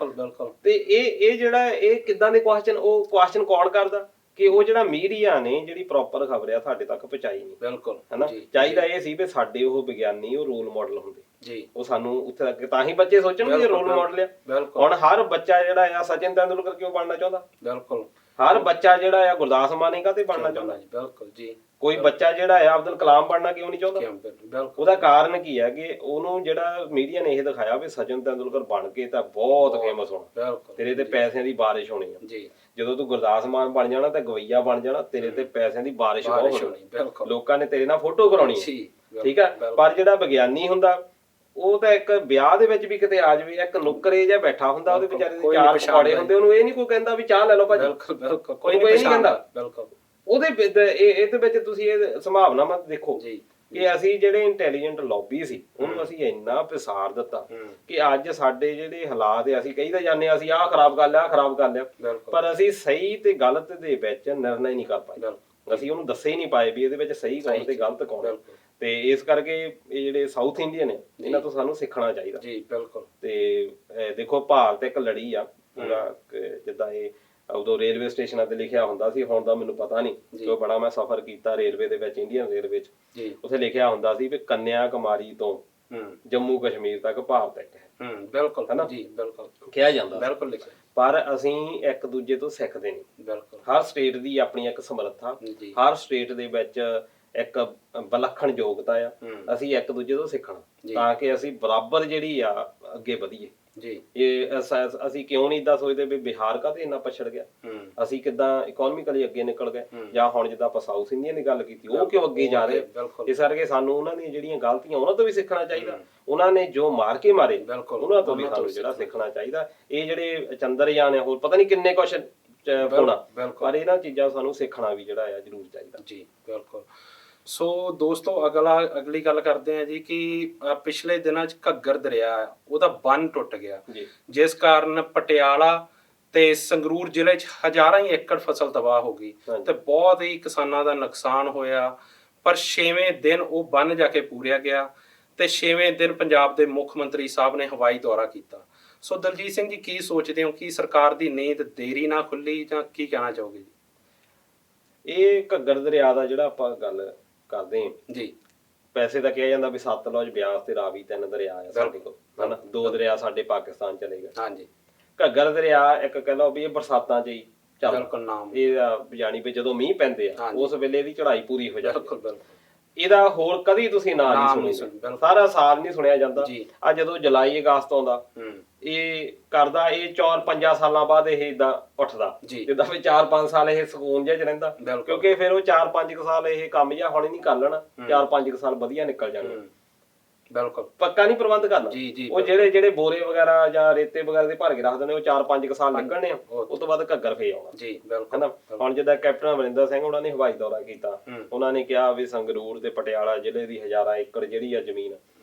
ਤੇ ਇਹ ਜਿਹੜਾ ਇਹ ਕਿੱਦਾਂ ਦੇ ਕੁਐਸਚਨ, ਉਹ ਕੁਐਸਚਨ ਕੌਣ ਕਰਦਾ ਕਿ ਉਹ ਜਿਹੜਾ ਮੀਡੀਆ ਨੇ ਜਿਹੜੀ ਪ੍ਰੋਪਰ ਖਬਰ ਆ ਸਾਡੇ ਤੱਕ ਪਹੁੰਚਾਈ ਨਹੀਂ। ਬਿਲਕੁਲ, ਹਨਾ। ਚਾਹੀਦਾ ਇਹ ਸੀ ਵੀ ਸਾਡੇ ਉਹ ਵਿਗਿਆਨੀ ਉਹ ਰੋਲ ਮਾਡਲ ਹੁੰਦੇ ਜੀ, ਉਹ ਸਾਨੂੰ ਉੱਥੇ ਤੱਕ, ਤਾਂ ਹੀ ਬੱਚੇ ਸੋਚਣਗੇ ਰੋਲ ਮਾਡਲ ਆ। ਹੁਣ ਹਰ ਬੱਚਾ ਜਿਹੜਾ ਆ ਸਚਿਨ ਤੇਂਦੁਲਕਰ ਕਿਉਂ ਬਣਨਾ ਚਾਹੁੰਦਾ। ਬਿਲਕੁਲ, ਹਰ ਬੱਚਾ ਜਿਹੜਾ ਆ ਗੁਰਦਾਸ ਮਾਨ ਕਾਹਤੇ ਬਣਨਾ ਚਾਹੁੰਦਾ? ਜੀ ਬਿਲਕੁਲ ਜੀ। ਕੋਈ ਬੱਚਾ ਜਿਹੜਾ ਆ ਅਬਦੁਲ ਕਲਾਮ ਬਣਨਾ ਕਿਉਂ ਨਹੀਂ ਚਾਹੁੰਦਾ? ਬਿਲਕੁਲ ਉਹਦਾ ਕਾਰਨ ਕੀ ਹੈ ਕਿ ਉਹਨੂੰ ਜਿਹੜਾ ਮੀਡੀਆ ਨੇ ਇਹ ਦਿਖਾਇਆ ਵੀ ਸਚਿਨ ਤੇਂਦੁਲਕਰ ਬਣ ਕੇ ਤਾਂ ਬਹੁਤ ਫੇਮਸ ਹੋਣਾ, ਬਿਲਕੁਲ ਤੇਰੇ ਤੇ ਪੈਸਿਆਂ ਦੀ ਬਾਰਿਸ਼ ਹੋਣੀ ਆ। ਜੀ। ਜਦੋਂ ਤੂੰ ਗੁਰਦਾਸ ਮਾਨ ਬਣ ਜਾਣਾ ਤਾਂ ਗਵਈਆ ਬਣ ਜਾਣਾ, ਤੇਰੇ ਤੇ ਪੈਸਿਆਂ ਦੀ ਬਾਰਿਸ਼ ਬਹੁਤ ਹੋਣੀ, ਬਿਲਕੁਲ ਲੋਕਾਂ ਨੇ ਤੇਰੇ ਨਾਲ ਫੋਟੋ ਕਰਾਉਣੀ ਹੈ, ਠੀਕ ਆ। ਪਰ ਜਿਹੜਾ ਵਿਗਿਆਨੀ ਹੁੰਦਾ ਉਹ ਤਾਂ ਇੱਕ ਵਿਆਹ ਦੇ ਵਿੱਚ ਵੀ ਕਿਤੇ ਆ ਜਾਵੇ, ਇੱਕ ਨੁੱਕਰੇ ਜਿਹਾ ਬੈਠਾ ਹੁੰਦਾ, ਉਹਦੇ ਵਿਚਾਰੇ ਦੇ ਚਾਰ ਪਕੌੜੇ ਹੁੰਦੇ, ਉਹਨੂੰ ਇਹ ਨਹੀਂ ਕੋਈ ਕਹਿੰਦਾ ਵੀ ਚਾਹ ਲੈ ਲਓ ਭਾਜੀ, ਬਿਲਕੁਲ ਬਿਲਕੁਲ ਕੋਈ ਨਹੀਂ ਕਹਿੰਦਾ। ਬਿਲਕੁਲ ਉਹਦੇ ਇਹਦੇ ਵਿੱਚ ਤੁਸੀਂ ਇਹ ਸੰਭਾਵਨਾ ਮਤ ਦੇਖੋ ਜੀ ਕਿ ਅਸੀਂ ਜਿਹੜੇ ਇੰਟੈਲੀਜੈਂਟ ਲੌਬੀ ਸੀ ਉਹਨੂੰ ਅਸੀਂ ਇੰਨਾ ਪਸਾਰ ਦਿੱਤਾ ਕਿ ਅੱਜ ਸਾਡੇ ਜਿਹੜੇ ਹਾਲਾਤ ਆ, ਅਸੀਂ ਕਹੀ ਤਾਂ ਜਾਂਦੇ ਆ ਅਸੀਂ ਆਹ ਖਰਾਬ ਕਰ ਲਿਆ, ਆਹ ਖਰਾਬ ਕਰ ਲਿਆ, ਪਰ ਅਸੀਂ ਸਹੀ ਤੇ ਗਲਤ ਦੇ ਵਿੱਚ ਨਿਰਣਾ ਹੀ ਨਹੀਂ ਕਰ ਪਾਏ। ਅਸੀਂ ਉਹਨੂੰ ਦੱਸੇ ਹੀ ਨਹੀਂ ਪਾਏ ਵੀ ਇਹਦੇ ਵਿੱਚ ਸਹੀ ਕੌਣ ਤੇ ਗਲਤ ਕੌਣ। ਤੇ ਇਸ ਕਰਕੇ ਇਹ ਜਿਹੜੇ ਸਾਊਥ ਇੰਡੀਅਨ ਨੇ ਇਹਨਾਂ ਤੋਂ ਸਾਨੂੰ ਸਿੱਖਣਾ ਚਾਹੀਦਾ ਜੀ। ਬਿਲਕੁਲ। ਤੇ ਦੇਖੋ ਭਾਰਤ ਇੱਕ ਲੜੀ ਆ ਪੂਰਾ, ਜਿੱਦਾਂ ਇਹ ਉਦੋਂ ਰੇਲਵੇ ਸਟੇਸ਼ਨਾਂ ਤੇ ਲਿਖਿਆ ਹੁੰਦਾ ਸੀ, ਹੁਣ ਤਾਂ ਮੈਨੂੰ ਪਤਾ ਨਹੀਂ, ਜੋ ਬੜਾ ਮੈਂ ਸਫ਼ਰ ਕੀਤਾ ਰੇਲਵੇ ਦੇ ਵਿੱਚ, ਇੰਡੀਅਨ ਰੇਲਵੇ ਚ, ਉੱਥੇ ਲਿਖਿਆ ਹੁੰਦਾ ਸੀ ਵੀ ਕੰਨਿਆ ਕੁਮਾਰੀ ਤੋਂ ਜੰਮੂ ਕਸ਼ਮੀਰ ਤੱਕ ਭਾਰਤ ਇੱਕ ਹੈ। ਬਿਲਕੁਲ ਹੈ ਨਾ ਜੀ, ਬਿਲਕੁਲ ਕਿਹਾ ਜਾਂਦਾ, ਬਿਲਕੁਲ ਲਿਖਿਆ। ਪਰ ਅਸੀਂ ਇੱਕ ਦੂਜੇ ਤੋਂ ਸਿੱਖਦੇ ਨਹੀਂ। ਬਿਲਕੁਲ। ਹਰ ਸਟੇਟ ਦੀ ਆਪਣੀ ਇੱਕ ਸਮਰੱਥਾ, ਹਰ ਸਟੇਟ ਦੇ ਵਿੱਚ ਇੱਕ ਵਿਲੱਖਣ ਯੋਗਤਾ ਆ, ਅਸੀਂ ਇੱਕ ਦੂਜੇ ਤੋਂ ਸਿੱਖਣਾ ਤਾਂ ਕਿ ਅਸੀਂ ਬਰਾਬਰ ਜਿਹੜੀ ਆ ਅੱਗੇ ਵਧੀਏ ਜੀ। ਇਹ ਅਸੀਂ ਕਿਉਂ ਨਹੀਂ ਇਦਾਂ ਸੋਚਦੇ ਵੀ ਬਿਹਾਰ ਕਾਹਤੇ ਇੰਨਾ ਪਛੜ ਗਿਆ, ਅਸੀਂ ਕਿੱਦਾਂ ਇਕਨੋਮਿਕਲੀ ਅੱਗੇ ਨਿਕਲ ਗਏ, ਜਾਂ ਹੁਣ ਜਿੱਦਾਂ ਆਪਾਂ ਸਾਊਥ ਇੰਡੀਅਨ ਦੀ ਗੱਲ ਕੀਤੀ ਉਹ ਕਿਉਂ ਅੱਗੇ ਜਾ ਰਹੇ। ਇਸ ਕਰਕੇ ਸਾਨੂੰ ਉਹਨਾਂ ਦੀਆਂ ਜਿਹੜੀਆਂ ਗਲਤੀਆਂ ਉਹਨਾਂ ਤੋਂ ਵੀ ਸਿੱਖਣਾ ਚਾਹੀਦਾ, ਉਹਨਾਂ ਨੇ ਜੋ ਮਾਰ ਕੇ ਮਾਰੇ ਉਹਨਾਂ ਤੋਂ ਵੀ ਸਾਨੂੰ ਜਿਹੜਾ ਸਿੱਖਣਾ ਚਾਹੀਦਾ। ਇਹ ਜਿਹੜੇ ਚੰਦਰਯਾਨ ਆ ਹੋਰ ਪਤਾ ਨਹੀਂ ਕਿੰਨੇ ਕੁਐਸਚਨ ਹੋਣਾ, ਪਰ ਇਹਨਾਂ ਚੀਜ਼ਾਂ ਸਾਨੂੰ ਸਿੱਖਣਾ ਵੀ ਜਿਹੜਾ ਆ ਜ਼ਰੂਰ ਚਾਹੀਦਾ ਜੀ। ਬਿਲਕੁਲ। ਸੋ ਦੋਸਤੋ ਅਗਲੀ ਗੱਲ ਕਰਦੇ ਆ ਜੀ ਕਿ ਪਿਛਲੇ ਦਿਨਾਂ 'ਚ ਘੱਗਰ ਦਰਿਆ ਉਹਦਾ ਬੰਨ ਟੁੱਟ ਗਿਆ, ਜਿਸ ਕਾਰਨ ਪਟਿਆਲਾ ਤੇ ਸੰਗਰੂਰ ਜ਼ਿਲ੍ਹੇ 'ਚ ਹਜ਼ਾਰਾਂ ਹੀ ਏਕੜ ਫਸਲ ਤਬਾਹ ਹੋ ਗਈ ਤੇ ਬਹੁਤ ਹੀ ਕਿਸਾਨਾਂ ਦਾ ਨੁਕਸਾਨ ਹੋਇਆ। ਪਰ 6ਵੇਂ ਦਿਨ ਉਹ ਬੰਨ ਜਾ ਕੇ ਪੂਰਿਆ ਗਿਆ ਤੇ 6ਵੇਂ ਦਿਨ ਪੰਜਾਬ ਦੇ ਮੁੱਖ ਮੰਤਰੀ ਸਾਹਿਬ ਨੇ ਹਵਾਈ ਦੌਰਾ ਕੀਤਾ। ਸੋ ਦਲਜੀਤ ਸਿੰਘ ਜੀ ਕੀ ਸੋਚਦੇ ਹੋ ਕਿ ਸਰਕਾਰ ਦੀ ਨੀਂਦ ਦੇਰੀ ਨਾਲ ਖੁੱਲੀ ਜਾਂ ਕੀ ਕਹਿਣਾ ਚਾਹੋਗੇ ਜੀ? ਇਹ ਘੱਗਰ ਦਰਿਆ ਦਾ ਜਿਹੜਾ ਆਪਾਂ ਗੱਲ ਕਰਦੇ ਹਾਂ ਜੀ, ਵੈਸੇ ਤਾਂ ਕਿਹਾ ਜਾਂਦਾ ਵੀ ਸਤਲੁਜ, ਬਿਆਸ ਤੇ ਰਾਵੀ 3 ਦਰਿਆ ਆ ਸਾਡੇ ਕੋਲ, ਹਨਾ। 2 ਦਰਿਆ ਸਾਡੇ ਪਾਕਿਸਤਾਨ ਚਲੇ ਗਏ। ਹਾਂਜੀ। ਘੱਗਰ ਦਰਿਆ ਇੱਕ ਕਹਿ ਲਓ ਵੀ ਇਹ ਬਰਸਾਤਾਂ 'ਚ ਹੀ ਚੱਲਦਾ, ਇਹ ਜਾਣੀ ਵੀ ਜਦੋਂ ਮੀਂਹ ਪੈਂਦੇ ਆ ਉਸ ਵੇਲੇ ਇਹਦੀ ਚੜਾਈ ਪੂਰੀ ਹੋ ਜਾਂਦੀ। ਇਹਦਾ ਹੋਰ ਕਦੀ ਤੁਸੀਂ ਨਾਂ ਨਹੀਂ ਸੁਣਿਆ, ਸਾਰਾ ਸਾਲ ਨਹੀਂ ਸੁਣਿਆ ਜਾਂਦਾ। ਆ ਜਦੋਂ ਜੁਲਾਈ ਅਗਸਤ ਆਉਂਦਾ ਇਹ ਕਰਦਾ, ਇਹ 4-5 ਸਾਲਾਂ ਬਾਅਦ ਇਹ ਇਦਾਂ ਉੱਠਦਾ, ਜਿੱਦਾਂ ਵੀ 4-5 ਸਾਲ ਇਹ ਸਕੂਨ ਜਿਹਾ ਚ ਰਹਿੰਦਾ, ਕਿਉਂਕਿ ਫਿਰ ਉਹ 4-5 ਸਾਲ ਇਹ ਕੰਮ ਜਿਹਾ ਹੌਲੀ ਨਹੀਂ ਕਰ ਲੈਣਾ, 4-5 ਸਾਲ ਵਧੀਆ ਨਿਕਲ ਜਾਣੇ। ਬਿਲਕੁਲ ਪੱਕਾ ਨਹੀਂ ਪ੍ਰਬੰਧ ਕਰਨਾ। ਉਹ ਜਿਹੜੇ ਬੋਰੇ ਵਗੈਰਾ ਜਾਂ ਰੇਤੇ ਵਗੈਰਾ ਦੇ ਭਰ ਕੇ ਰੱਖ ਦੇਣੇ, ਉਹ 4-5 ਸਾਲ ਲੱਗਣੇ ਆ, ਉਸ ਤੋਂ ਬਾਅਦ ਘੱਗਰ ਫੇਰ ਆਉਣਾ ਜੀ। ਬਿਲਕੁਲ। ਹੁਣ ਜਿੱਦਾਂ ਕੈਪਟਨ ਅਮਰਿੰਦਰ ਸਿੰਘ ਉਹਨਾਂ ਨੇ ਹਵਾਈ ਦੌਰਾ ਕੀਤਾ, ਉਹਨਾਂ ਨੇ ਕਿਹਾ ਵੀ ਸੰਗਰੂਰ ਤੇ ਪਟਿਆਲਾ ਜ਼ਿਲ੍ਹੇ ਦੀ ਹਜ਼ਾਰਾਂ ਏਕੜ ਜਿਹੜੀ ਆ ਜ਼ਮੀਨ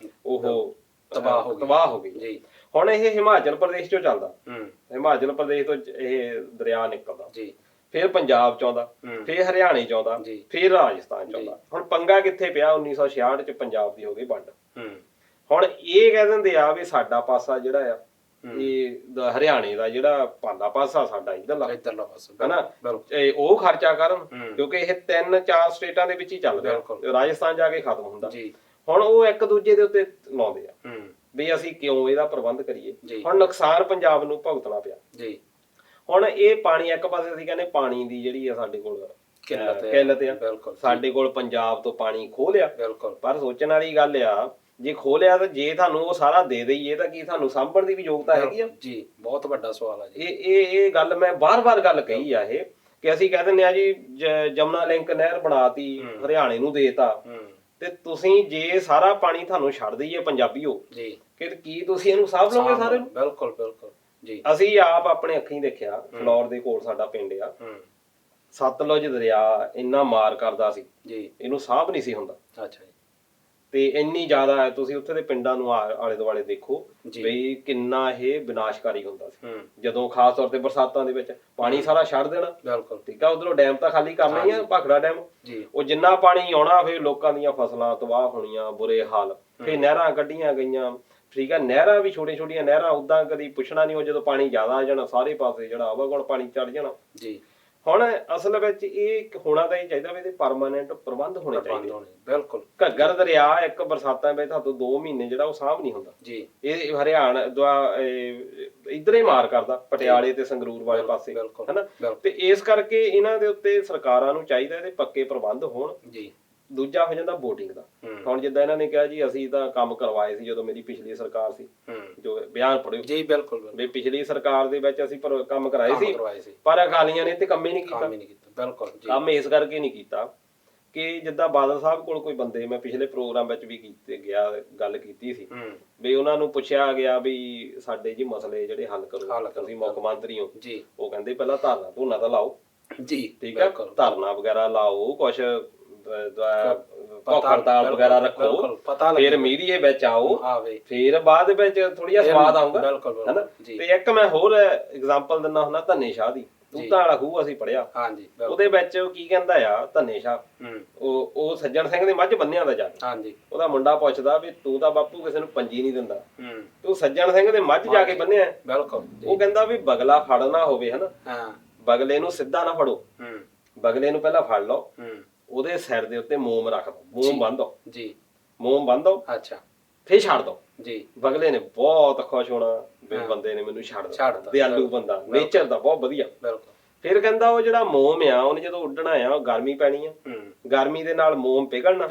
ਉਹ ਤਬਾਹ ਹੋ ਗਈ ਜੀ। ਹੁਣ ਇਹ ਹਿਮਾਚਲ ਪ੍ਰਦੇਸ਼ ਚੋਂ ਚੱਲਦਾ, ਹਿਮਾਚਲ ਪ੍ਰਦੇਸ਼ ਤੋਂ ਇਹ ਦਰਿਆ ਨਿਕਲਦਾ ਜੀ, ਫਿਰ ਪੰਜਾਬ ਚ ਆਉਂਦਾ, ਫਿਰ ਹਰਿਆਣੇ ਚ ਆਉਂਦਾ, ਫਿਰ ਰਾਜਸਥਾਨ ਚ ਆਉਂਦਾ। ਹੁਣ ਪੰਗਾ ਕਿੱਥੇ ਪਿਆ, 1966 ਚ ਪੰਜਾਬ ਦੀ ਹੋ ਗਈ ਵੰਡ। ਹੁਣ ਇਹ ਕਹਿ ਦਿੰਦੇ ਆ ਵੀ ਸਾਡਾ ਪਾਸਾ ਜਿਹੜਾ ਆ ਇਹ ਹਰਿਆਣੇ ਦਾ ਜਿਹੜਾ ਪਾਲਾ ਪਾਸਾ ਸਾਡਾ ਇੱਧਰਲਾ ਪਾਸਾ ਹਨਾ, ਉਹ ਖਰਚਾ ਕਰਨ, ਕਿਉਂਕਿ ਇਹ 3-4 ਸਟੇਟਾਂ ਦੇ ਵਿੱਚ ਹੀ ਚੱਲਦਾ, ਰਾਜਸਥਾਨ ਜਾ ਕੇ ਖਤਮ ਹੁੰਦਾ। ਹੁਣ ਉਹ ਇੱਕ ਦੂਜੇ ਦੇ ਉੱਤੇ ਲਾਉਂਦੇ ਆ ਵੀ ਅਸੀਂ ਕਿਉਂ ਇਹਦਾ ਪ੍ਰਬੰਧ ਕਰੀਏ। ਹੁਣ ਨੁਕਸਾਨ ਪੰਜਾਬ ਨੂੰ ਭੁਗਤਣਾ ਪਿਆ ਜੀ। ਹੁਣ ਇਹ ਪਾਣੀ ਇੱਕ ਪਾਸੇ ਅਸੀਂ ਕਹਿੰਦੇ ਪਾਣੀ ਦੀ ਜਿਹੜੀ ਆ ਸਾਡੇ ਕੋਲ ਕਿੱਲਤ ਆ, ਸਾਡੇ ਕੋਲ ਪੰਜਾਬ ਤੋਂ ਪਾਣੀ ਖੋਹ ਲਿਆ, ਪਰ ਸੋਚਣ ਵਾਲੀ ਗੱਲ ਆ ਜੇ ਖੋਹ ਲਿਆ ਤਾਂ ਜੇ ਤੁਹਾਨੂੰ ਉਹ ਸਾਰਾ ਦੇ ਦਈਏ ਤਾਂ ਕੀ ਤੁਹਾਨੂੰ ਸਾਂਭਣ ਦੀ ਵੀ ਯੋਗਤਾ ਹੈਗੀ ਆ ਜੀ? ਬਹੁਤ ਵੱਡਾ ਸਵਾਲ ਆ ਜੀ। ਇਹ ਗੱਲ ਮੈਂ ਬਾਰ-ਬਾਰ ਗੱਲ ਕਹੀ ਆ ਇਹ ਕਿ ਅਸੀਂ ਕਹਿ ਦਿੰਦੇ ਆ ਜੀ ਜਮਨਾ ਲਿੰਕ ਨਹਿਰ ਬਣਾਤੀ, ਹਰਿਆਣੇ ਨੂੰ ਦੇਤਾ, ਤੇ ਤੁਸੀਂ ਜੇ ਸਾਰਾ ਪਾਣੀ ਤੁਹਾਨੂੰ ਛੱਡ ਦਈਏ ਪੰਜਾਬੀਓ ਜੀ, ਕਿ ਕੀ ਤੁਸੀਂ ਇਹਨੂੰ ਸਾਂਭ ਲਓਗੇ ਸਾਰੇ ਨੂੰ? ਬਿਲਕੁਲ ਬਿਲਕੁਲ ਜੀ। ਅਸੀਂ ਆਪ ਆਪਣੇ ਅੱਖੀਂ ਦੇਖਿਆ, ਫਲੋਰ ਦੇ ਕੋਲ ਸਾਡਾ ਪਿੰਡ ਆ, ਸਤਲੁਜ ਦਰਿਆ ਇੰਨਾ ਮਾਰ ਕਰਦਾ ਸੀ ਜੀ, ਇਹਨੂੰ ਸਾਂਭ ਨਹੀਂ ਸੀ ਹੁੰਦਾ। ਅੱਛਾ ਜੀ। ਤੇ ਇੰਨੀ ਜ਼ਿਆਦਾ ਤੁਸੀਂ ਉੱਥੇ ਦੇ ਪਿੰਡਾਂ ਨੂੰ ਆਲੇ ਦੁਆਲੇ ਦੇਖੋ ਵੀ ਕਿੰਨਾ ਇਹ ਵਿਨਾਸ਼ਕਾਰੀ ਹੁੰਦਾ ਸੀ, ਜਦੋਂ ਖਾਸ ਤੌਰ ਤੇ ਬਰਸਾਤਾਂ ਦੇ ਵਿੱਚ ਪਾਣੀ ਸਾਰਾ ਛੱਡ ਦੇਣਾ। ਬਿਲਕੁਲ ਠੀਕ ਆ, ਉਧਰੋਂ ਡੈਮ ਤਾਂ ਖਾਲੀ ਕਰਨਾ ਹੀ ਆ, ਭਾਖੜਾ ਡੈਮ, ਉਹ ਜਿੰਨਾ ਪਾਣੀ ਆਉਣਾ ਫਿਰ ਲੋਕਾਂ ਦੀਆਂ ਫਸਲਾਂ ਤਬਾਹ ਹੋਣੀਆਂ, ਬੁਰੇ ਹਾਲ। ਫਿਰ ਨਹਿਰਾਂ ਕੱਢੀਆਂ ਗਈਆਂ, ਠੀਕ ਆ, ਨਹਿਰਾਂ ਵੀ ਛੋਟੀਆਂ ਨਹਿਰਾਂ ਉਦਾਂ ਕਦੀ ਪੁੱਛਣਾ ਨਹੀਂ, ਉਹ ਜਦੋਂ ਪਾਣੀ ਜ਼ਿਆਦਾ ਆ ਜਾਣਾ ਸਾਰੇ ਪਾਸੇ ਜਿਹੜਾ ਆਵਾਗੁਣ ਪਾਣੀ ਚੜ ਜਾਣਾ ਜੀ। ਹੁਣ ਅਸਲ ਵਿੱਚ ਇਹ ਹੋਣਾ ਤਾਂ ਹੀ ਚਾਹੀਦਾ ਵੀ ਇਹਦੇ ਪਰਮਾਨੈਂਟ ਪ੍ਰਬੰਧ ਹੋਣੇ ਚਾਹੀਦੇ। ਬਿਲਕੁਲ। ਘੱਗਰ ਦਰਿਆ ਇੱਕ ਬਰਸਾਤਾਂ ਵਿੱਚ ਤੁਹਾਨੂੰ 2 ਮਹੀਨੇ ਜਿਹੜਾ ਉਹ ਸਾਂਭ ਨਹੀਂ ਹੁੰਦਾ ਜੀ। ਇਹ ਹਰਿਆਣਾ ਇੱਧਰ ਹੀ ਮਾਰ ਕਰਦਾ, ਪਟਿਆਲੇ ਤੇ ਸੰਗਰੂਰ ਵਾਲੇ ਪਾਸੇ, ਹਨਾ। ਤੇ ਇਸ ਕਰਕੇ ਇਹਨਾਂ ਦੇ ਉੱਤੇ ਸਰਕਾਰਾਂ ਨੂੰ ਚਾਹੀਦਾ ਇਹਦੇ ਪੱਕੇ ਪ੍ਰਬੰਧ ਹੋਣ ਜੀ। ਦੂਜਾ ਹੋ ਜਾਂਦਾ VOTING ਦਾ। ਹੁਣ ਜਿੱਦਾਂ ਇਹਨਾਂ ਨੇ ਕਿਹਾ ਜੀ ਅਸੀਂ ਤਾਂ ਕੰਮ ਕਰਵਾਏ ਸੀ ਜਦੋਂ ਮੇਰੀ ਪਿਛਲੀ ਸਰਕਾਰ ਸੀ, ਜੋ ਬਿਆਨ ਪੜਿਓ ਜੀ। ਬਿਲਕੁਲ ਵੀ ਪਿਛਲੀ ਸਰਕਾਰ ਦੇ ਵਿੱਚ ਅਸੀਂ ਕੰਮ ਕਰਾਏ ਸੀ, ਪਰ ਅਕਾਲੀਆਂ ਨੇ ਤੇ ਕੰਮ ਹੀ ਨਹੀਂ ਕੀਤਾ। ਬਿਲਕੁਲ ਕੰਮ ਇਸ ਕਰਕੇ ਨਹੀਂ ਕੀਤਾ ਕਿ ਜਿੱਦਾਂ ਬਾਦਲ ਸਾਹਿਬ ਕੋਲ ਕੋਈ ਬੰਦੇ, ਮੈਂ ਪਿਛਲੇ ਪ੍ਰੋਗਰਾਮ ਵਿੱਚ ਵੀ ਕੀਤੇ ਗਿਆ ਗੱਲ ਕੀਤੀ ਸੀ ਵੀ ਉਹਨਾਂ ਨੂੰ ਪੁੱਛਿਆ ਗਿਆ ਵੀ ਸਾਡੇ ਜੀ ਮਸਲੇ ਜਿਹੜੇ ਹੱਲ ਕਰੋ, ਤੁਸੀਂ ਮੁੱਖ ਮੰਤਰੀ ਹੋ ਜੀ। ਉਹ ਕਹਿੰਦੇ ਪਹਿਲਾਂ ਧਰਨਾ ਤਾਂ ਲਾਓ ਜੀ, ਠੀਕ ਹੈ, ਧਰਨਾ ਵਗੈਰਾ ਲਾਓ, ਕੁਛ ਭੁੱਖ ਹੜਤਾਲ ਵਗੈਰਾ ਰੱਖੋ, ਫਿਰ ਮੀਡੀਏ ਵਿੱਚ ਆਓ, ਫਿਰ ਬਾਅਦ ਵਿੱਚ ਥੋੜ੍ਹਾ ਸਵਾਦ ਆਊਗਾ, ਹਨਾ। ਤੇ ਇੱਕ ਮੈਂ ਹੋਰ ਐਗਜ਼ਾਮਪਲ ਦਿੰਦਾ ਹੁੰਦਾ ਧੰਨੇ ਸ਼ਾਹ ਦੀ, ਤੂਤਾਂ ਵਾਲਾ ਖੂਹ ਅਸੀਂ ਪੜਿਆ, ਉਹਦੇ ਵਿੱਚ ਕੀ ਕਹਿੰਦਾ ਆ ਧੰਨੇ ਸ਼ਾਹ, ਉਹ ਸੱਜਣ ਸਿੰਘ ਦੇ ਮੱਝ ਬੰਨਿਆਂ ਦਾ ਜਾ ਕੇ ਉਹਦਾ ਮੁੰਡਾ ਪੁੱਛਦਾ ਵੀ ਤੂੰ ਤਾਂ ਬਾਪੂ ਕਿਸੇ ਨੂੰ ਪੰਜੀ ਨਹੀਂ ਦਿੰਦਾ, ਤੂੰ ਸੱਜਣ ਸਿੰਘ ਦੇ ਮੱਝ ਜਾ ਕੇ ਬੰਨਿਆ। ਉਹ ਕਹਿੰਦਾ ਵੀ ਬਗਲਾ ਫੜਨਾ ਹੋਵੇ, ਹਨਾ, ਬਗਲੇ ਨੂੰ ਸਿੱਧਾ ਨਾ ਫੜੋ, ਬਗਲੇ ਨੂੰ ਪਹਿਲਾਂ ਫੜ ਲਓ, ਉਹਦੇ ਸਿਰ ਦੇ ਉੱਤੇ ਮੋਮ ਰੱਖ ਦੋ, ਮੋਮ ਬੰਨ ਦੋ ਜੀ, ਮੋਮ ਬੰਨ ਦੋ, ਅੱਛਾ, ਫੇਰ ਛੱਡ ਦੋ ਜੀ। ਬਗਲੇ ਨੇ ਬਹੁਤ ਖੁਸ਼ ਹੋਣਾ ਵੀ ਬੰਦੇ ਨੇ ਮੈਨੂੰ ਛੱਡ ਦਿੱਤਾ, ਦਿਆਲੂ ਬੰਦਾ, ਨੇਚਰ ਦਾ ਬਹੁਤ ਵਧੀਆ। ਫਿਰ ਕਹਿੰਦਾ ਉਹ ਜਿਹੜਾ ਮੋਮ ਆ ਉਹਨੇ ਜਦੋਂ ਉੱਡਣਾ ਆ, ਉਹ ਗਰਮੀ ਪੈਣੀ ਆ, ਗਰਮੀ ਦੇ ਨਾਲ ਮੋਮ ਪਿਘਲਣਾ,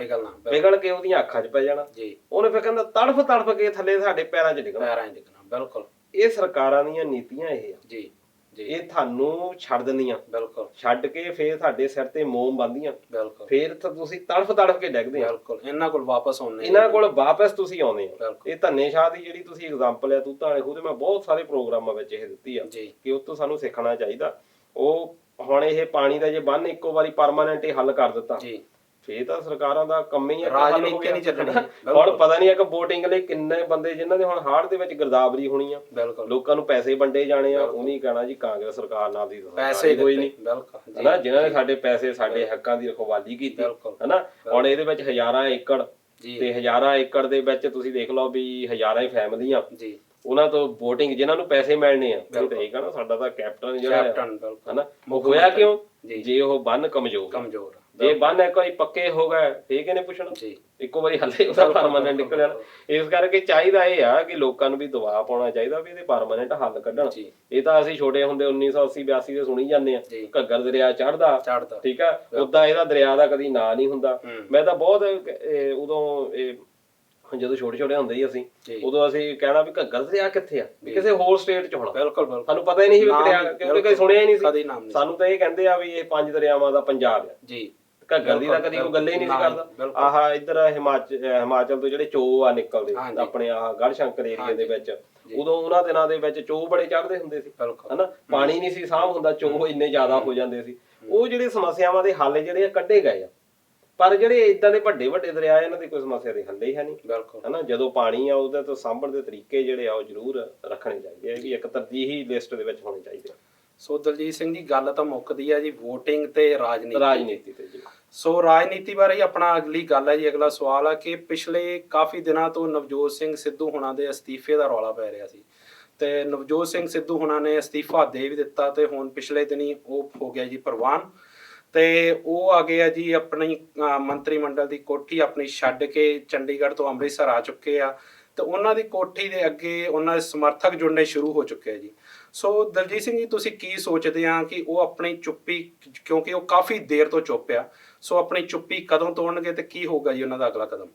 ਪਿਘਲ ਕੇ ਉਹਦੀਆਂ ਅੱਖਾਂ 'ਚ ਪੈ ਜਾਣਾ, ਉਹਨੇ ਫਿਰ ਕਹਿੰਦਾ ਤੜਫ ਤੜਫ ਕੇ ਥੱਲੇ ਸਾਡੇ ਪੈਰਾਂ 'ਚ ਡਿੱਗਣਾ। ਬਿਲਕੁਲ, ਇਹ ਸਰਕਾਰਾਂ ਦੀਆਂ ਨੀਤੀਆਂ ਇਹ ਆ ਜੀ। ਇਹ ਤੁਹਾਨੂੰ ਛੱਡ ਦਿੰਦੀਆਂ, ਛੱਡ ਕੇ ਫੇਰ ਤੁਹਾਡੇ ਸਿਰ ਤੇ ਮੋਮ ਬੰਨ੍ਹਦੀਆਂ, ਫੇਰ ਤਾਂ ਤੁਸੀਂ ਤੜਫ ਤੜਫ ਕੇ ਡਿੱਗਦੇ ਆ, ਇਹਨਾਂ ਕੋਲ ਵਾਪਸ ਆਉਂਦੇ, ਇਹਨਾਂ ਕੋਲ ਵਾਪਸ ਤੁਸੀਂ ਆਉਂਦੇ ਆ। ਇਹ ਧੰਨੇ ਸ਼ਾਹ ਦੀ ਜਿਹੜੀ ਤੁਸੀਂ ਐਗਜ਼ਾਮਪਲ ਆ ਤੂਤਾਂ ਵਾਲੇ ਖੂਹ ਤੇ, ਮੈਂ ਬਹੁਤ ਸਾਰੇ ਪ੍ਰੋਗਰਾਮਾਂ ਵਿੱਚ ਇਹ ਦਿੱਤੀ ਆ ਕਿ ਉਹ ਤੋਂ ਸਾਨੂੰ ਸਿੱਖਣਾ ਚਾਹੀਦਾ। ਉਹ ਹੁਣ ਇਹ ਪਾਣੀ ਦਾ ਜੇ ਬੰਨ ਇੱਕੋ ਵਾਰੀ ਪਰਮਾਨੈਂਟ ਹੀ ਹੱਲ ਕਰ ਦਿੱਤਾ, ਫੇਰ ਤਾਂ ਸਰਕਾਰਾਂ ਦਾ ਕੰਮ ਹੀ ਰਾਜਨੀਤੀ ਨਹੀਂ ਚੱਲਣੀ। ਹੁਣ ਪਤਾ ਨਹੀਂ ਕਿ VOTING ਲਈ ਕਿੰਨੇ ਬੰਦੇ ਜਿਨ੍ਹਾਂ ਦੇ ਹੁਣ ਹਾੜ ਦੇ ਵਿੱਚ ਗਿਰਦਾਵਰੀ ਹੋਣੀ ਆ, ਲੋਕਾਂ ਨੂੰ ਪੈਸੇ ਵੰਡੇ ਜਾਣੇ ਆ, ਉਹ ਨਹੀਂ ਕਹਿਣਾ ਜੀ ਕਾਂਗਰਸ ਸਰਕਾਰ ਨਾਲ ਦੀ ਪੈਸੇ ਕੋਈ ਨਹੀਂ, ਹਨਾ, ਜਿਨ੍ਹਾਂ ਨੇ ਸਾਡੇ ਪੈਸੇ, ਸਾਡੇ ਹੱਕਾਂ ਦੀ ਰਖਵਾਲੀ ਕੀਤੀ, ਹਨਾ। ਹੁਣ ਇਹਦੇ ਵਿੱਚ ਹਜ਼ਾਰਾਂ ਏਕੜ ਤੇ ਹਜ਼ਾਰਾਂ ਏਕੜ ਦੇ ਵਿੱਚ ਤੁਸੀਂ ਦੇਖ ਲਓ ਵੀ ਹਜ਼ਾਰਾਂ ਹੀ ਫੈਮਲੀਆਂ, ਉਹਨਾਂ ਤੋਂ VOTING ਜਿਨ੍ਹਾਂ ਨੂੰ ਪੈਸੇ ਮਿਲਣੇ ਆ, ਉਹ ਤਾਂ ਇਹ ਕਹਿਣਾ ਸਾਡਾ ਤਾਂ ਕੈਪਟਨ ਜਿਹੜਾ ਹਨਾ, ਉਹ ਹੋਇਆ ਕਿਉਂ? ਜੇ ਉਹ ਬੰਨ ਕਮਜ਼ੋਰ, ਜੇ ਬੰਨ ਇੱਕ ਵਾਰੀ ਪੱਕੇ ਹੋ ਗਏ ਫੇਰ ਕਿਹਨੇ ਪੁੱਛਣਾ, ਇੱਕੋ ਵਾਰੀ ਹੱਲੇ ਉਹਦਾ ਪਰਮਾਨੈਂਟ ਨਿਕਲ ਜਾਣਾ। ਇਸ ਕਰਕੇ ਚਾਹੀਦਾ ਇਹ ਆ ਕਿ ਲੋਕਾਂ ਨੂੰ ਵੀ ਦਬਾਅ ਪਾਉਣਾ ਚਾਹੀਦਾ ਵੀ ਇਹਦੇ ਪਰਮਾਨੈਂਟ ਹੱਲ ਕੱਢਣ। ਇਹ ਤਾਂ ਅਸੀਂ ਛੋਟੇ ਹੁੰਦੇ 1980-82 ਦੇ ਸੁਣੀ ਜਾਂਦੇ ਆ, ਘੱਗਰ ਦਰਿਆ ਚੜ੍ਹਦਾ, ਠੀਕ ਆ, ਓਦਾਂ ਇਹਦਾ ਦਰਿਆ ਦਾ ਕਦੀ ਨਾਂ ਨਹੀਂ ਹੁੰਦਾ। ਮੈਂ ਤਾਂ ਬਹੁਤ ਉਦੋਂ ਜਦੋਂ ਛੋਟੇ ਹੁੰਦੇ ਸੀ ਅਸੀਂ, ਉਦੋਂ ਅਸੀਂ ਕਹਿਣਾ ਵੀ ਘੱਗਰ ਦਰਿਆ ਕਿੱਥੇ ਆ, ਕਿਸੇ ਹੋਰ ਸਟੇਟ 'ਚ ਹੋਣਾ, ਸਾਨੂੰ ਪਤਾ ਹੀ ਨਹੀਂ ਸੀ ਵੀ ਦਰਿਆ, ਕਿਉਂਕਿ ਕਦੇ ਸੁਣਿਆ ਹੀ ਨਹੀਂ ਸੀ। ਸਾਨੂੰ ਤਾਂ ਇਹ ਕਹਿੰਦੇ ਆ ਵੀ ਇਹ 5 ਦਰਿਆਵਾਂ ਦਾ ਪੰਜਾਬ ਆ ਜੀ, ਘੱਗਰ ਦੀ ਤਾਂ ਕਦੀ ਕੋਈ ਗੱਲ ਹੀ ਨਹੀਂ ਸੀ ਕਰਦਾ। ਆਹ ਇੱਧਰ ਹਿਮਾਚਲ ਤੋਂ ਜਿਹੜੇ ਚੋਅ ਆ ਨਿਕਲਦੇ ਆਪਣੇ ਆਹ ਗੜ੍ਹਸ਼ੰਕਰ ਏਰੀਏ ਦੇ ਵਿੱਚ, ਉਦੋਂ ਉਹਨਾਂ ਦਿਨਾਂ ਦੇ ਵਿੱਚ ਚੋਅ ਬੜੇ ਚੜ੍ਹਦੇ ਹੁੰਦੇ ਸੀ, ਹਨਾ, ਪਾਣੀ ਨਹੀਂ ਸੀ ਸਾਂਭ ਹੁੰਦਾ, ਚੋਅ ਇੰਨੇ ਜ਼ਿਆਦਾ ਹੋ ਜਾਂਦੇ ਸੀ। ਉਹ ਜਿਹੜੇ ਸਮੱਸਿਆਵਾਂ ਦੇ ਹੱਲ ਜਿਹੜੇ ਆ ਕੱਢੇ ਗਏ ਆ, ਪਰ ਜਿਹੜੇ ਇਦਾਂ ਦੇ ਵੱਡੇ ਦਰਿਆ ਇਹਨਾਂ ਦੀ ਕੋਈ ਸਮੱਸਿਆ ਦੇ ਹੱਲ ਹੀ ਹੈ ਨਹੀਂ, ਹਨਾ। ਜਦੋਂ ਪਾਣੀ ਆ ਉਹਦੇ ਤੋਂ ਸਾਂਭਣ ਦੇ ਤਰੀਕੇ ਜਿਹੜੇ ਆ ਉਹ ਜ਼ਰੂਰ ਰੱਖਣੇ ਚਾਹੀਦੇ ਆ, ਇਹ ਵੀ ਇੱਕ ਤਰਜੀਹੀ ਲਿਸਟ ਦੇ ਵਿੱਚ ਹੋਣੇ ਚਾਹੀਦੇ ਆ। ਸੋ ਦਲਜੀਤ ਸਿੰਘ ਜੀ, ਗੱਲ ਤਾਂ ਮੁੱਕਦੀ ਆ ਜੀ VOTING ਤੇ ਰਾਜਨੀਤੀ ਤੇ ਜੀ। ਸੋ ਰਾਜਨੀਤੀ ਬਾਰੇ ਆਪਣਾ ਅਗਲੀ ਗੱਲ ਹੈ ਜੀ, ਅਗਲਾ ਸਵਾਲ ਆ ਕਿ ਪਿਛਲੇ ਕਾਫੀ ਦਿਨਾਂ ਤੋਂ ਨਵਜੋਤ ਸਿੰਘ ਸਿੱਧੂ ਹੁਣਾਂ ਦੇ ਅਸਤੀਫੇ ਦਾ ਰੌਲਾ ਪੈ ਰਿਹਾ ਸੀ, ਤੇ ਨਵਜੋਤ ਸਿੰਘ ਸਿੱਧੂ ਹੁਣਾਂ ਨੇ ਅਸਤੀਫਾ ਦੇ ਵੀ ਦਿੱਤਾ, ਤੇ ਹੁਣ ਪਿਛਲੇ ਦਿਨੀ ਉਹ ਹੋ ਗਿਆ ਜੀ ਪ੍ਰਵਾਨ, ਤੇ ਉਹ ਆ ਗਏ ਆ ਜੀ ਆਪਣੀ ਮੰਤਰੀ ਮੰਡਲ ਦੀ ਕੋਠੀ ਆਪਣੀ ਛੱਡ ਕੇ ਚੰਡੀਗੜ੍ਹ ਤੋਂ ਅੰਮ੍ਰਿਤਸਰ ਆ ਚੁੱਕੇ ਆ, ਤੇ ਉਹਨਾਂ ਦੀ ਕੋਠੀ ਦੇ ਅੱਗੇ ਉਹਨਾਂ ਦੇ ਸਮਰਥਕ ਜੁੜਨੇ ਸ਼ੁਰੂ ਹੋ ਚੁੱਕੇ ਆ ਜੀ। ਸੋ ਦਲਜੀਤ ਸਿੰਘ ਜੀ, ਤੁਸੀਂ ਕੀ ਸੋਚਦੇ ਆ ਕਿ ਉਹ ਆਪਣੀ ਚੁੱਪੀ, ਕਿਉਂਕਿ ਉਹ ਕਾਫੀ ਦੇਰ ਤੋਂ ਚੁੱਪ ਆ, ਸੋ ਆਪਣੀ ਚੁੱਪੀ ਕਦੋਂ ਤੋੜਨਗੇ ਤੇ ਕੀ ਹੋਊਗਾ ਜੀ ਉਹਨਾਂ ਦਾ ਅਗਲਾ ਕਦਮ?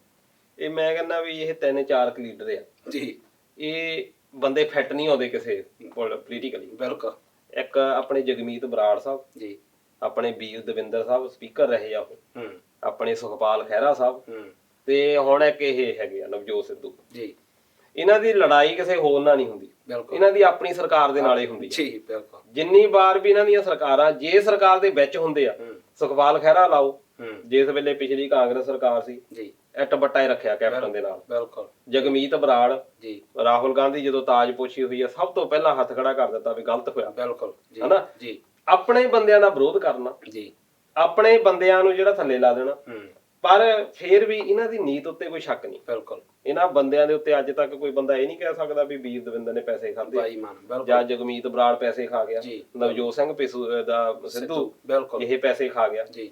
ਇਹ ਮੈਂ ਕਹਿੰਦਾ ਵੀ ਇਹ 3-4 ਲੀਡਰ ਆ ਜੀ, ਇਹ ਬੰਦੇ ਫਿੱਟ ਨਹੀਂ ਆਉਂਦੇ ਕਿਸੇ ਪੋਲੀਟੀਕਲੀ। ਬਿਲਕੁਲ। ਇੱਕ ਆਪਣੇ ਜਗਮੀਤ ਬਰਾੜ ਸਾਹਿਬ ਜੀ, ਆਪਣੇ ਵੀਰ ਦਵਿੰਦਰ ਸਾਹਿਬ ਸਪੀਕਰ ਰਹੇ ਆ, ਉਹ ਆਪਣੇ ਸੁਖਪਾਲ ਖਹਿਰਾ ਸਾਹਿਬ, ਤੇ ਹੁਣ ਇੱਕ ਇਹ ਹੈਗੇ ਆ ਨਵਜੋਤ ਸਿੱਧੂ ਜੀ। ਇਹਨਾਂ ਦੀ ਲੜਾਈ ਕਿਸੇ ਹੋਰ ਨਾਲ ਨਹੀਂ ਹੁੰਦੀ, ਇਹਨਾਂ ਦੀ ਆਪਣੀ ਸਰਕਾਰ ਦੇ ਨਾਲ ਹੀ ਹੁੰਦੀ ਹੈ। ਜਿੰਨੀ ਵਾਰ ਵੀ ਇਹਨਾਂ ਦੀਆਂ ਸਰਕਾਰਾਂ ਜੇ ਸਰਕਾਰ ਦੇ ਵਿੱਚ ਹੁੰਦੇ ਆ, ਸੁਖਪਾਲ ਖਹਿਰਾ ਲਾਓ, ਜਿਸ ਵੇਲੇ ਪਿਛਲੀ ਕਾਂਗਰਸ ਸਰਕਾਰ ਸੀ ਜੀ, ਇੱਟ ਬੱਟਾ ਹੀ ਰੱਖਿਆ ਕੈਪਟਨ ਦੇ ਨਾਲ। ਬਿਲਕੁਲ। ਜਗਮੀਤ ਬਰਾੜ ਜੀ, ਰਾਹੁਲ ਗਾਂਧੀ ਜਦੋਂ ਤਾਜਪੋਸ਼ੀ ਹੋਈ ਆ, ਸਭ ਤੋਂ ਪਹਿਲਾਂ ਹੱਥ ਖੜਾ ਕਰ ਦਿੱਤਾ ਵੀ ਗਲਤ ਹੋਇਆ। ਬਿਲਕੁਲ, ਹਨਾ ਜੀ। ਆਪਣੇ ਬੰਦਿਆਂ ਦਾ ਵਿਰੋਧ ਕਰਨਾ ਜੀ, ਆਪਣੇ ਬੰਦਿਆਂ ਨੂੰ ਜਿਹੜਾ ਥੱਲੇ ਲਾ ਦੇਣਾ, ਪਰ ਫੇਰ ਵੀ ਇਹਨਾਂ ਦੀ ਨੀਤ ਉੱਤੇ ਕੋਈ ਸ਼ੱਕ ਨਹੀਂ। ਬਿਲਕੁਲ ਇਹਨਾਂ ਬੰਦਿਆਂ ਦੇ ਉੱਤੇ ਅੱਜ ਤੱਕ ਕੋਈ ਬੰਦਾ ਇਹ ਨਹੀਂ ਕਹਿ ਸਕਦਾ ਵੀ ਵੀਰ ਦਵਿੰਦਰ ਨੇ ਪੈਸੇ ਖਾਦੇ ਬਾਈਮਾਨ ਬਿਲਕੁਲ ਜਾਂ ਜਗਮੀਤ ਬਰਾੜ ਪੈਸੇ ਖਾ ਗਿਆ, ਜੀ ਨਵਜੋਤ ਸਿੰਘ ਪਿੱਸੂ ਦਾ ਸਿੱਧੂ ਬਿਲਕੁਲ ਇਹ ਪੈਸੇ ਖਾ ਗਿਆ। ਜੀ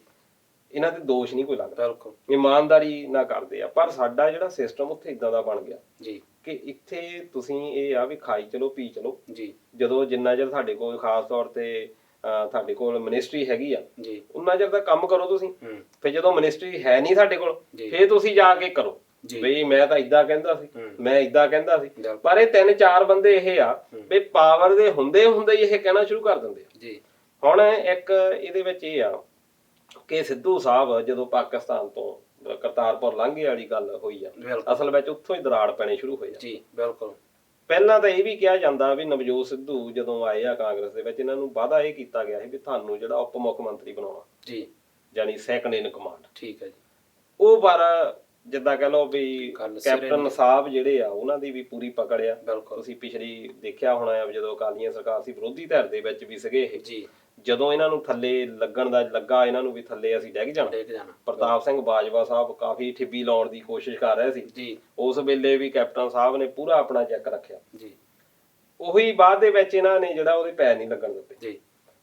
ਇਹਨਾਂ ਤੇ ਦੋਸ਼ ਨਹੀਂ ਕੋਈ ਲੱਗਦਾ, ਬਿਲਕੁਲ ਇਮਾਨਦਾਰੀ ਨਾਲ ਕਰਦੇ ਆ। ਪਰ ਸਾਡਾ ਜਿਹੜਾ ਸਿਸਟਮ ਉੱਥੇ ਇਦਾਂ ਦਾ ਬਣ ਗਿਆ ਜੀ ਕਿ ਇੱਥੇ ਤੁਸੀਂ ਇਹ ਆ ਵੀ ਖਾਈ ਚਲੋ ਪੀ ਚਲੋ, ਜੀ ਜਦੋਂ ਜਿੰਨਾ ਚਿਰ ਸਾਡੇ ਕੋਲ ਖਾਸ ਤੌਰ ਤੇ ਤੁਹਾਡੇ ਕੋਲ ਮਿਨਿਸਟਰੀ ਹੈਗੀ ਆ ਜੀ ਉਨਾ ਚਿਰ ਤਾਂ ਕੰਮ ਕਰੋ ਤੁਸੀਂ। ਹੂੰ ਫਿਰ ਜਦੋਂ ਮਿਨਿਸਟਰੀ ਹੈ ਨਹੀਂ ਸਾਡੇ ਕੋਲ ਜੀ। ਫਿਰ ਤੁਸੀਂ ਜਾ ਕੇ ਕਰੋ ਜੀ। ਬਈ ਮੈਂ ਤਾਂ ਇਦਾਂ ਕਹਿੰਦਾ ਸੀ, ਮੈਂ ਇਦਾਂ ਕਹਿੰਦਾ ਸੀ। ਬਿਲਕੁਲ। ਪਰ ਇਹ 3-4 ਬੰਦੇ ਇਹ ਆ ਵੀ ਪਾਵਰ ਦੇ ਹੁੰਦੇ ਹੁੰਦੇ ਹੀ ਇਹ ਕਹਿਣਾ ਸ਼ੁਰੂ ਕਰ ਦਿੰਦੇ ਆ। ਜੀ ਹੁਣ ਇੱਕ ਇਹਦੇ ਵਿੱਚ ਇਹ ਆ ਕਿ ਸਿੱਧੂ ਸਾਹਿਬ ਜਦੋਂ ਪਾਕਿਸਤਾਨ ਤੋਂ ਕਰਤਾਰਪੁਰ ਲਾਂਘੇ ਵਾਲੀ ਗੱਲ ਹੋਈ ਆ, ਬਿਲਕੁਲ ਅਸਲ ਵਿੱਚ ਉੱਥੋਂ ਹੀ ਦਰਾੜ ਪੈਣੇ ਸ਼ੁਰੂ ਹੋਏ ਆ। ਜੀ ਬਿਲਕੁਲ ਪਹਿਲਾਂ ਤਾਂ ਇਹ ਵੀ ਕਿਹਾ ਜਾਂਦਾ ਵੀ ਨਵਜੋਤ ਸਿੱਧੂ ਜਦੋਂ ਆਏ ਆ ਕਾਂਗਰਸ ਦੇ ਵਿੱਚ ਇਹਨਾਂ ਨੂੰ ਵਾਅਦਾ ਇਹ ਕੀਤਾ ਗਿਆ ਸੀ ਵੀ ਤੁਹਾਨੂੰ ਜਿਹੜਾ ਉਪ ਮੁੱਖ ਮੰਤਰੀ ਬਣਾਉਣਾ, ਜੀ ਯਾਨੀ ਸੈਕੰਡ ਇਨ ਕਮਾਂਡ। ਠੀਕ ਹੈ ਜੀ। ਉਹ ਪਰ ਜਿੱਦਾਂ ਕਹ ਲਓ ਵੀ ਗੱਲ ਸਿਰੇ ਕੈਪਟਨ ਸਾਹਿਬ ਜਿਹੜੇ ਆ ਉਹਨਾਂ ਦੀ ਵੀ ਪੂਰੀ ਪਕੜ ਆ। ਬਿਲਕੁਲ ਤੁਸੀਂ ਪਿਛਲੀ ਦੇਖਿਆ ਹੋਣਾ ਆ ਜਦੋਂ ਅਕਾਲੀਆਂ ਸਰਕਾਰ ਸੀ ਵਿਰੋਧੀ ਧਿਰ ਦੇ ਵਿੱਚ ਵੀ ਸੀਗੇ ਇਹ। ਜੀ ਜਦੋਂ ਇਹਨਾਂ ਨੂੰ ਥੱਲੇ ਲੱਗਣ ਦਾ ਲੱਗਾ ਇਹਨਾਂ ਨੂੰ ਵੀ ਥੱਲੇ ਅਸੀਂ ਡਿੱਗ ਜਾਣਾ, ਦੇਖ ਜਾਣਾ ਪ੍ਰਤਾਪ ਸਿੰਘ ਬਾਜਵਾ ਸਾਹਿਬ ਕਾਫੀ ਠਿੱਬੀ ਲਾਉਣ ਦੀ ਕੋਸ਼ਿਸ਼ ਕਰ ਰਹੇ ਸੀ। ਜੀ ਉਸ ਵੇਲੇ ਵੀ ਕੈਪਟਨ ਸਾਹਿਬ ਨੇ ਪੂਰਾ ਆਪਣਾ ਚੈੱਕ ਰੱਖਿਆ। ਜੀ ਉਹੀ ਬਾਅਦ ਦੇ ਵਿੱਚ ਇਹਨਾਂ ਨੇ ਜਿਹੜਾ ਉਹਦੇ ਪੈਰ ਨਹੀਂ ਲੱਗਣ ਦਿੱਤੇ। ਜੀ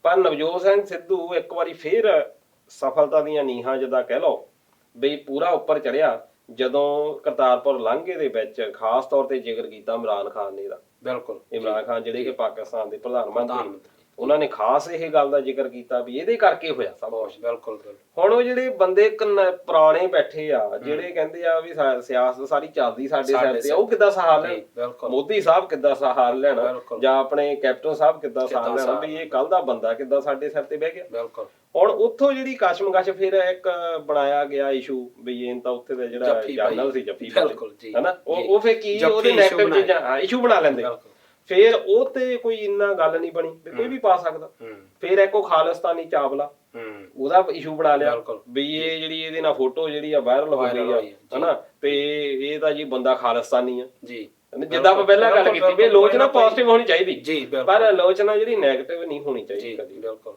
ਪਰ ਨਵਜੋਤ ਸਿੰਘ ਸਿੱਧੂ ਇੱਕ ਵਾਰੀ ਫੇਰ ਸਫਲਤਾ ਦੀਆਂ ਨੀਹਾਂ ਜਿੱਦਾਂ ਕਹਿ ਲਓ ਬਈ ਪੂਰਾ ਉੱਪਰ ਚੜਿਆ ਜਦੋਂ ਕਰਤਾਰਪੁਰ ਲਾਂਘੇ ਦੇ ਵਿੱਚ ਖਾਸ ਤੌਰ ਤੇ ਜ਼ਿਕਰ ਕੀਤਾ ਇਮਰਾਨ ਖਾਨ ਨੇ ਦਾ। ਬਿਲਕੁਲ ਇਮਰਾਨ ਖਾਨ ਜਿਹੜੇ ਕਿ ਪਾਕਿਸਤਾਨ ਦੇ ਪ੍ਰਧਾਨ ਮੰਤਰੀ, ਮੰਤਰੀ ਉਹਨਾਂ ਨੇ ਖਾਸ ਇਹ ਗੱਲ ਦਾ ਜ਼ਿਕਰ ਕੀਤਾ ਵੀ ਇਹਦੇ ਕਰਕੇ ਹੋਇਆ ਸਭ ਕੁਝ। ਬਿਲਕੁਲ ਬਿਲਕੁਲ ਹੁਣ ਉਹ ਜਿਹੜੇ ਬੰਦੇ ਪੁਰਾਣੇ ਬੈਠੇ ਆ ਜਿਹੜੇ ਕਹਿੰਦੇ ਆ ਵੀ ਸਿਆਸਤ ਸਾਰੀ ਚੱਲਦੀ ਸਾਡੇ ਸਿਰ ਤੇ, ਉਹ ਕਿੱਦਾਂ ਸਹਾਰ ਲੈਣ? ਬਿਲਕੁਲ ਮੋਦੀ ਸਾਹਿਬ ਕਿੱਦਾਂ ਸਹਾਰ ਲੈਣ ਬਿਲਕੁਲ। ਜਾਂ ਆਪਣੇ ਕੈਪਟਨ ਸਾਹਿਬ ਕਿੱਦਾਂ ਸਹਾਰ ਲੈਣ ਵੀ ਇਹ ਕੱਲ ਦਾ ਬੰਦਾ ਕਿੱਦਾਂ ਸਾਡੇ ਸਿਰ ਤੇ ਬਹਿ ਗਿਆ? ਬਿਲਕੁਲ ਹੁਣ ਉੱਥੋਂ ਜਿਹੜੀ ਕਸ਼ਮਕਸ਼ ਫਿਰ ਇੱਕ ਬਣਾਇਆ ਗਿਆ ਇਸ਼ੂ ਵੀ ਇਹ ਤਾਂ ਉੱਥੇ ਦਾ ਜਿਹੜਾ ਜਨਰਲ ਸੀ ਜੱਫੀ ਬਿਲਕੁਲ ਜੀ ਹਨਾ ਉਹ ਫਿਰ ਕੀ ਉਹਦੇ ਨੈਗੇਟਿਵ ਚੀਜ਼ਾਂ ਇਸ਼ੂ ਬਣਾ ਲੈਂਦੇ। ਫਿਰ ਉਹ ਤੇ ਕੋਈ ਇੰਨਾ ਗੱਲ ਨਹੀਂ ਬਣੀ ਵੀ ਕੋਈ ਵੀ ਪਾ ਸਕਦਾ। ਫਿਰ ਇੱਕ ਉਹ ਖਾਲਿਸਤਾਨੀ ਚਾਵਲਾ ਉਹਦਾ ਇਸ਼ੂ ਬਣਾ ਲਿਆ ਵੀ ਇਹ ਜਿਹੜੀ ਇਹਦੇ ਨਾਲ ਫੋਟੋ ਜਿਹੜੀ ਆ ਵਾਇਰਲ ਹੋ ਗਈ ਆ ਹਨਾ ਤੇ ਇਹ ਤਾਂ ਜੀ ਬੰਦਾ ਖਾਲਿਸਤਾਨੀ ਆ। ਜੀ ਜਿੱਦਾਂ ਆਪਾਂ ਪਹਿਲਾਂ ਗੱਲ ਕੀਤੀ ਵੀ ਆਲੋਚਨਾ ਪੋਜ਼ਿਟਿਵ ਹੋਣੀ ਚਾਹੀਦੀ ਪਰ ਆਲੋਚਨਾ ਜਿਹੜੀ ਨੈਗੇਟਿਵ ਨਹੀਂ ਹੋਣੀ ਚਾਹੀਦੀ ਕਦੀ। ਬਿਲਕੁਲ।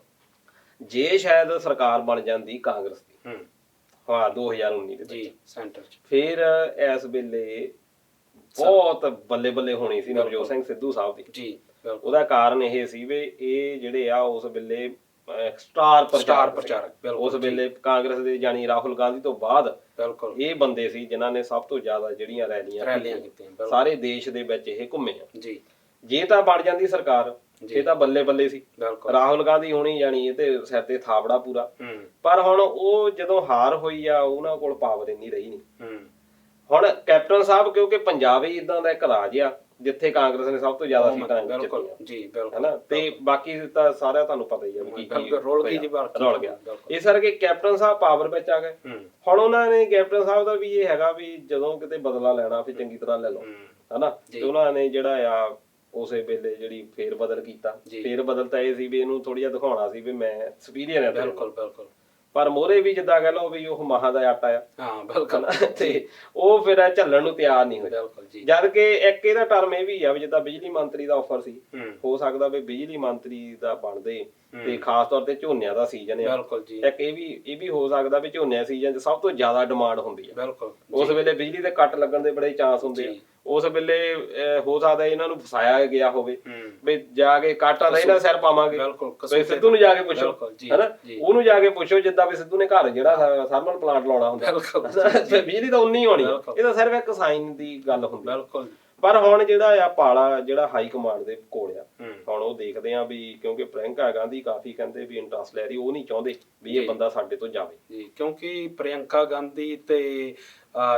ਜੇ ਸ਼ਾਇਦ ਸਰਕਾਰ ਬਣ ਜਾਂਦੀ ਕਾਂਗਰਸ ਦੀ ਹਾਂ 2019 ਦੇ ਵਿੱਚ ਸੈਂਟਰ ਚ, ਫਿਰ ਇਸ ਵੇਲੇ ਬਹੁਤ ਬੱਲੇ ਬੱਲੇ ਹੋਣੀ ਸੀ ਨਵਜੋਤ ਸਿੰਘ ਸਿੱਧੂ ਸਾਹਿਬ ਦੀ। ਜੀ ਉਹਦਾ ਕਾਰਨ ਇਹ ਸੀ ਵੀ ਇਹ ਜਿਹੜੇ ਆ ਉਸ ਵੇਲੇ ਸਟਾਰ ਪ੍ਰਚਾਰਕ ਉਸ ਵੇਲੇ ਕਾਂਗਰਸ ਦੇ ਜਾਨੀ ਰਾਹੁਲ ਗਾਂਧੀ ਤੋਂ ਬਾਅਦ ਬਿਲਕੁਲ ਇਹ ਬੰਦੇ ਸੀ ਜਿਨ੍ਹਾਂ ਨੇ ਸਭ ਤੋਂ ਜ਼ਿਆਦਾ ਜਿਹੜੀਆਂ ਰੈਲੀਆਂ ਕੀਤੀਆਂ ਸਾਰੇ ਦੇਸ਼ ਦੇ ਵਿੱਚ ਇਹ ਘੁੰਮੇ ਆ। ਜੀ ਜੇ ਤਾਂ ਬਣ ਜਾਂਦੀ ਸਰਕਾਰ ਇਹ ਤਾਂ ਬੱਲੇ ਬੱਲੇ ਸੀ। ਰਾਹੁਲ ਗਾਂਧੀ ਹੋਣੀ ਜਾਨੀ ਇਹ ਤੇ ਸਿਰ ਤੇ ਥਾਪੜਾ ਪੂਰਾ। ਪਰ ਹੁਣ ਉਹ ਜਦੋਂ ਹਾਰ ਹੋਈ ਆ ਉਹਨਾਂ ਕੋਲ ਪਾਵਰ ਇੰਨੀ ਰਹੀ ਨਹੀਂ। ਹੁਣ ਕੈਪਟਨ ਸਾਹਿਬ ਕਿਉਂਕਿ ਪੰਜਾਬ ਹੀ ਇਦਾਂ ਦਾ ਇੱਕ ਰਾਜ ਆ ਜਿੱਥੇ ਕਾਂਗਰਸ ਨੇ ਸਭ ਤੋਂ ਜ਼ਿਆਦਾ ਸੀਟਾਂ ਜਿੱਤੀਆਂ। ਜੀ ਬਿਲਕੁਲ ਹਨਾ ਤੇ ਬਾਕੀ ਤਾਂ ਸਾਰਾ ਤੁਹਾਨੂੰ ਪਤਾ ਹੀ ਆ ਵੀ ਕੀ ਰੋਲ ਗਿਆ। ਇਸ ਕਰਕੇ ਕੈਪਟਨ ਸਾਹਿਬ ਪਾਵਰ ਵਿੱਚ ਆ ਗਏ। ਹੁਣ ਉਹਨਾਂ ਨੇ ਕੈਪਟਨ ਸਾਹਿਬ ਦਾ ਵੀ ਇਹ ਹੈਗਾ ਵੀ ਜਦੋਂ ਕਿਤੇ ਬਦਲਾ ਲੈਣਾ ਫਿਰ ਚੰਗੀ ਤਰ੍ਹਾਂ ਲੈ ਲਓ ਹਨਾ ਤੇ ਉਹਨਾਂ ਨੇ ਜਿਹੜਾ ਆ ਉਸੇ ਵੇਲੇ ਜਿਹੜੀ ਫੇਰ ਬਦਲ ਕੀਤਾ। ਫੇਰ ਬਦਲ ਤਾਂ ਇਹ ਸੀ ਵੀ ਇਹਨੂੰ ਥੋੜੀ ਜਿਹਾ ਦਿਖਾਉਣਾ ਸੀ ਵੀ ਮੈਂ ਸੁਪੀਰੀਅਰ ਆ। ਬਿਲਕੁਲ ਬਿਲਕੁਲ। ਪਰ ਮੋਰੇ ਵੀ ਜਿੱਦਾਂ ਕਹਿ ਲਓ ਵੀ ਉਹ ਮਹਾਂ ਦਾ ਆਟਾ ਆ। ਹਾਂ ਬਿਲਕੁਲ। ਤੇ ਉਹ ਫਿਰ ਝੱਲਣ ਨੂੰ ਤਿਆਰ ਨਹੀਂ ਹੋਏ। ਬਿਲਕੁਲ ਜੀ। ਜਦ ਕਿ ਇੱਕ ਇਹਦਾ ਟਰਮ ਇਹ ਵੀ ਆ ਵੀ ਜਿੱਦਾਂ ਬਿਜਲੀ ਮੰਤਰੀ ਦਾ ਆਫਰ ਸੀ ਹੋ ਸਕਦਾ ਵੀ ਬਿਜਲੀ ਮੰਤਰੀ ਦਾ ਬਣਦੇ ਤੇ ਖਾਸ ਤੌਰ ਤੇ ਝੋਨਿਆਂ ਦਾ ਸੀਜ਼ਨ ਆ। ਬਿਲਕੁਲ ਜੀ। ਇੱਕ ਇਹ ਵੀ ਹੋ ਸਕਦਾ ਵੀ ਝੋਨਿਆਂ ਸੀਜ਼ਨ 'ਚ ਸਭ ਤੋਂ ਜ਼ਿਆਦਾ ਡਿਮਾਂਡ ਹੁੰਦੀ ਆ। ਬਿਲਕੁਲ। ਉਸ ਵੇਲੇ ਬਿਜਲੀ ਦੇ ਕੱਟ ਲੱਗਣ ਦੇ ਬੜੇ ਚਾਂਸ ਹੁੰਦੇ ਆ। ਉਸ ਵੇਲੇ ਹੋ ਸਕਦਾ ਇਹਨਾਂ ਨੂੰ ਫਸਾਇਆ ਗਿਆ ਹੋਵੇ ਵੀ ਜਾ ਕੇ ਕਾਟਾ ਦਾ ਇਹਨਾਂ ਸਿਰ ਪਾਵਾਂਗੇ ਵੀ ਸਿੱਧੂ ਨੂੰ ਜਾ ਕੇ ਪੁੱਛੋ ਹਨਾ ਉਹਨੂੰ ਜਾ ਕੇ ਪੁੱਛੋ ਜਿੱਦਾਂ ਵੀ ਸਿੱਧੂ ਨੇ ਘਰ ਜਿਹੜਾ ਥਰਮਲ ਪਲਾਂਟ ਲਾਉਣਾ ਹੁੰਦਾ ਬਿਜਲੀ ਤਾਂ ਉਨੀ ਹੋਣੀ ਇਹ ਤਾਂ ਸਿਰਫ ਇੱਕ ਸਾਈਨ ਦੀ ਗੱਲ ਹੁੰਦੀ। ਬਿਲਕੁਲ। ਪਰ ਹੁਣ ਜਿਹੜਾ ਆ ਪਾਲਾ ਜਿਹੜਾ ਹਾਈ ਕਮਾਂਡ ਦੇ ਕੋਲ ਆ ਹੁਣ ਉਹ ਦੇਖਦੇ ਆ ਵੀ ਕਿਉਂਕਿ ਪ੍ਰਿਯੰਕਾ ਗਾਂਧੀ ਕਾਫੀ ਕਹਿੰਦੇ ਵੀ ਇੰਟਰਸਟ ਲੈ ਰਹੀ ਉਹ ਨਹੀਂ ਚਾਹੁੰਦੇ ਵੀ ਇਹ ਬੰਦਾ ਸਾਡੇ ਤੋਂ ਜਾਵੇ। ਜੀ ਕਿਉਂਕਿ ਪ੍ਰਿਯੰਕਾ ਗਾਂਧੀ ਤੇ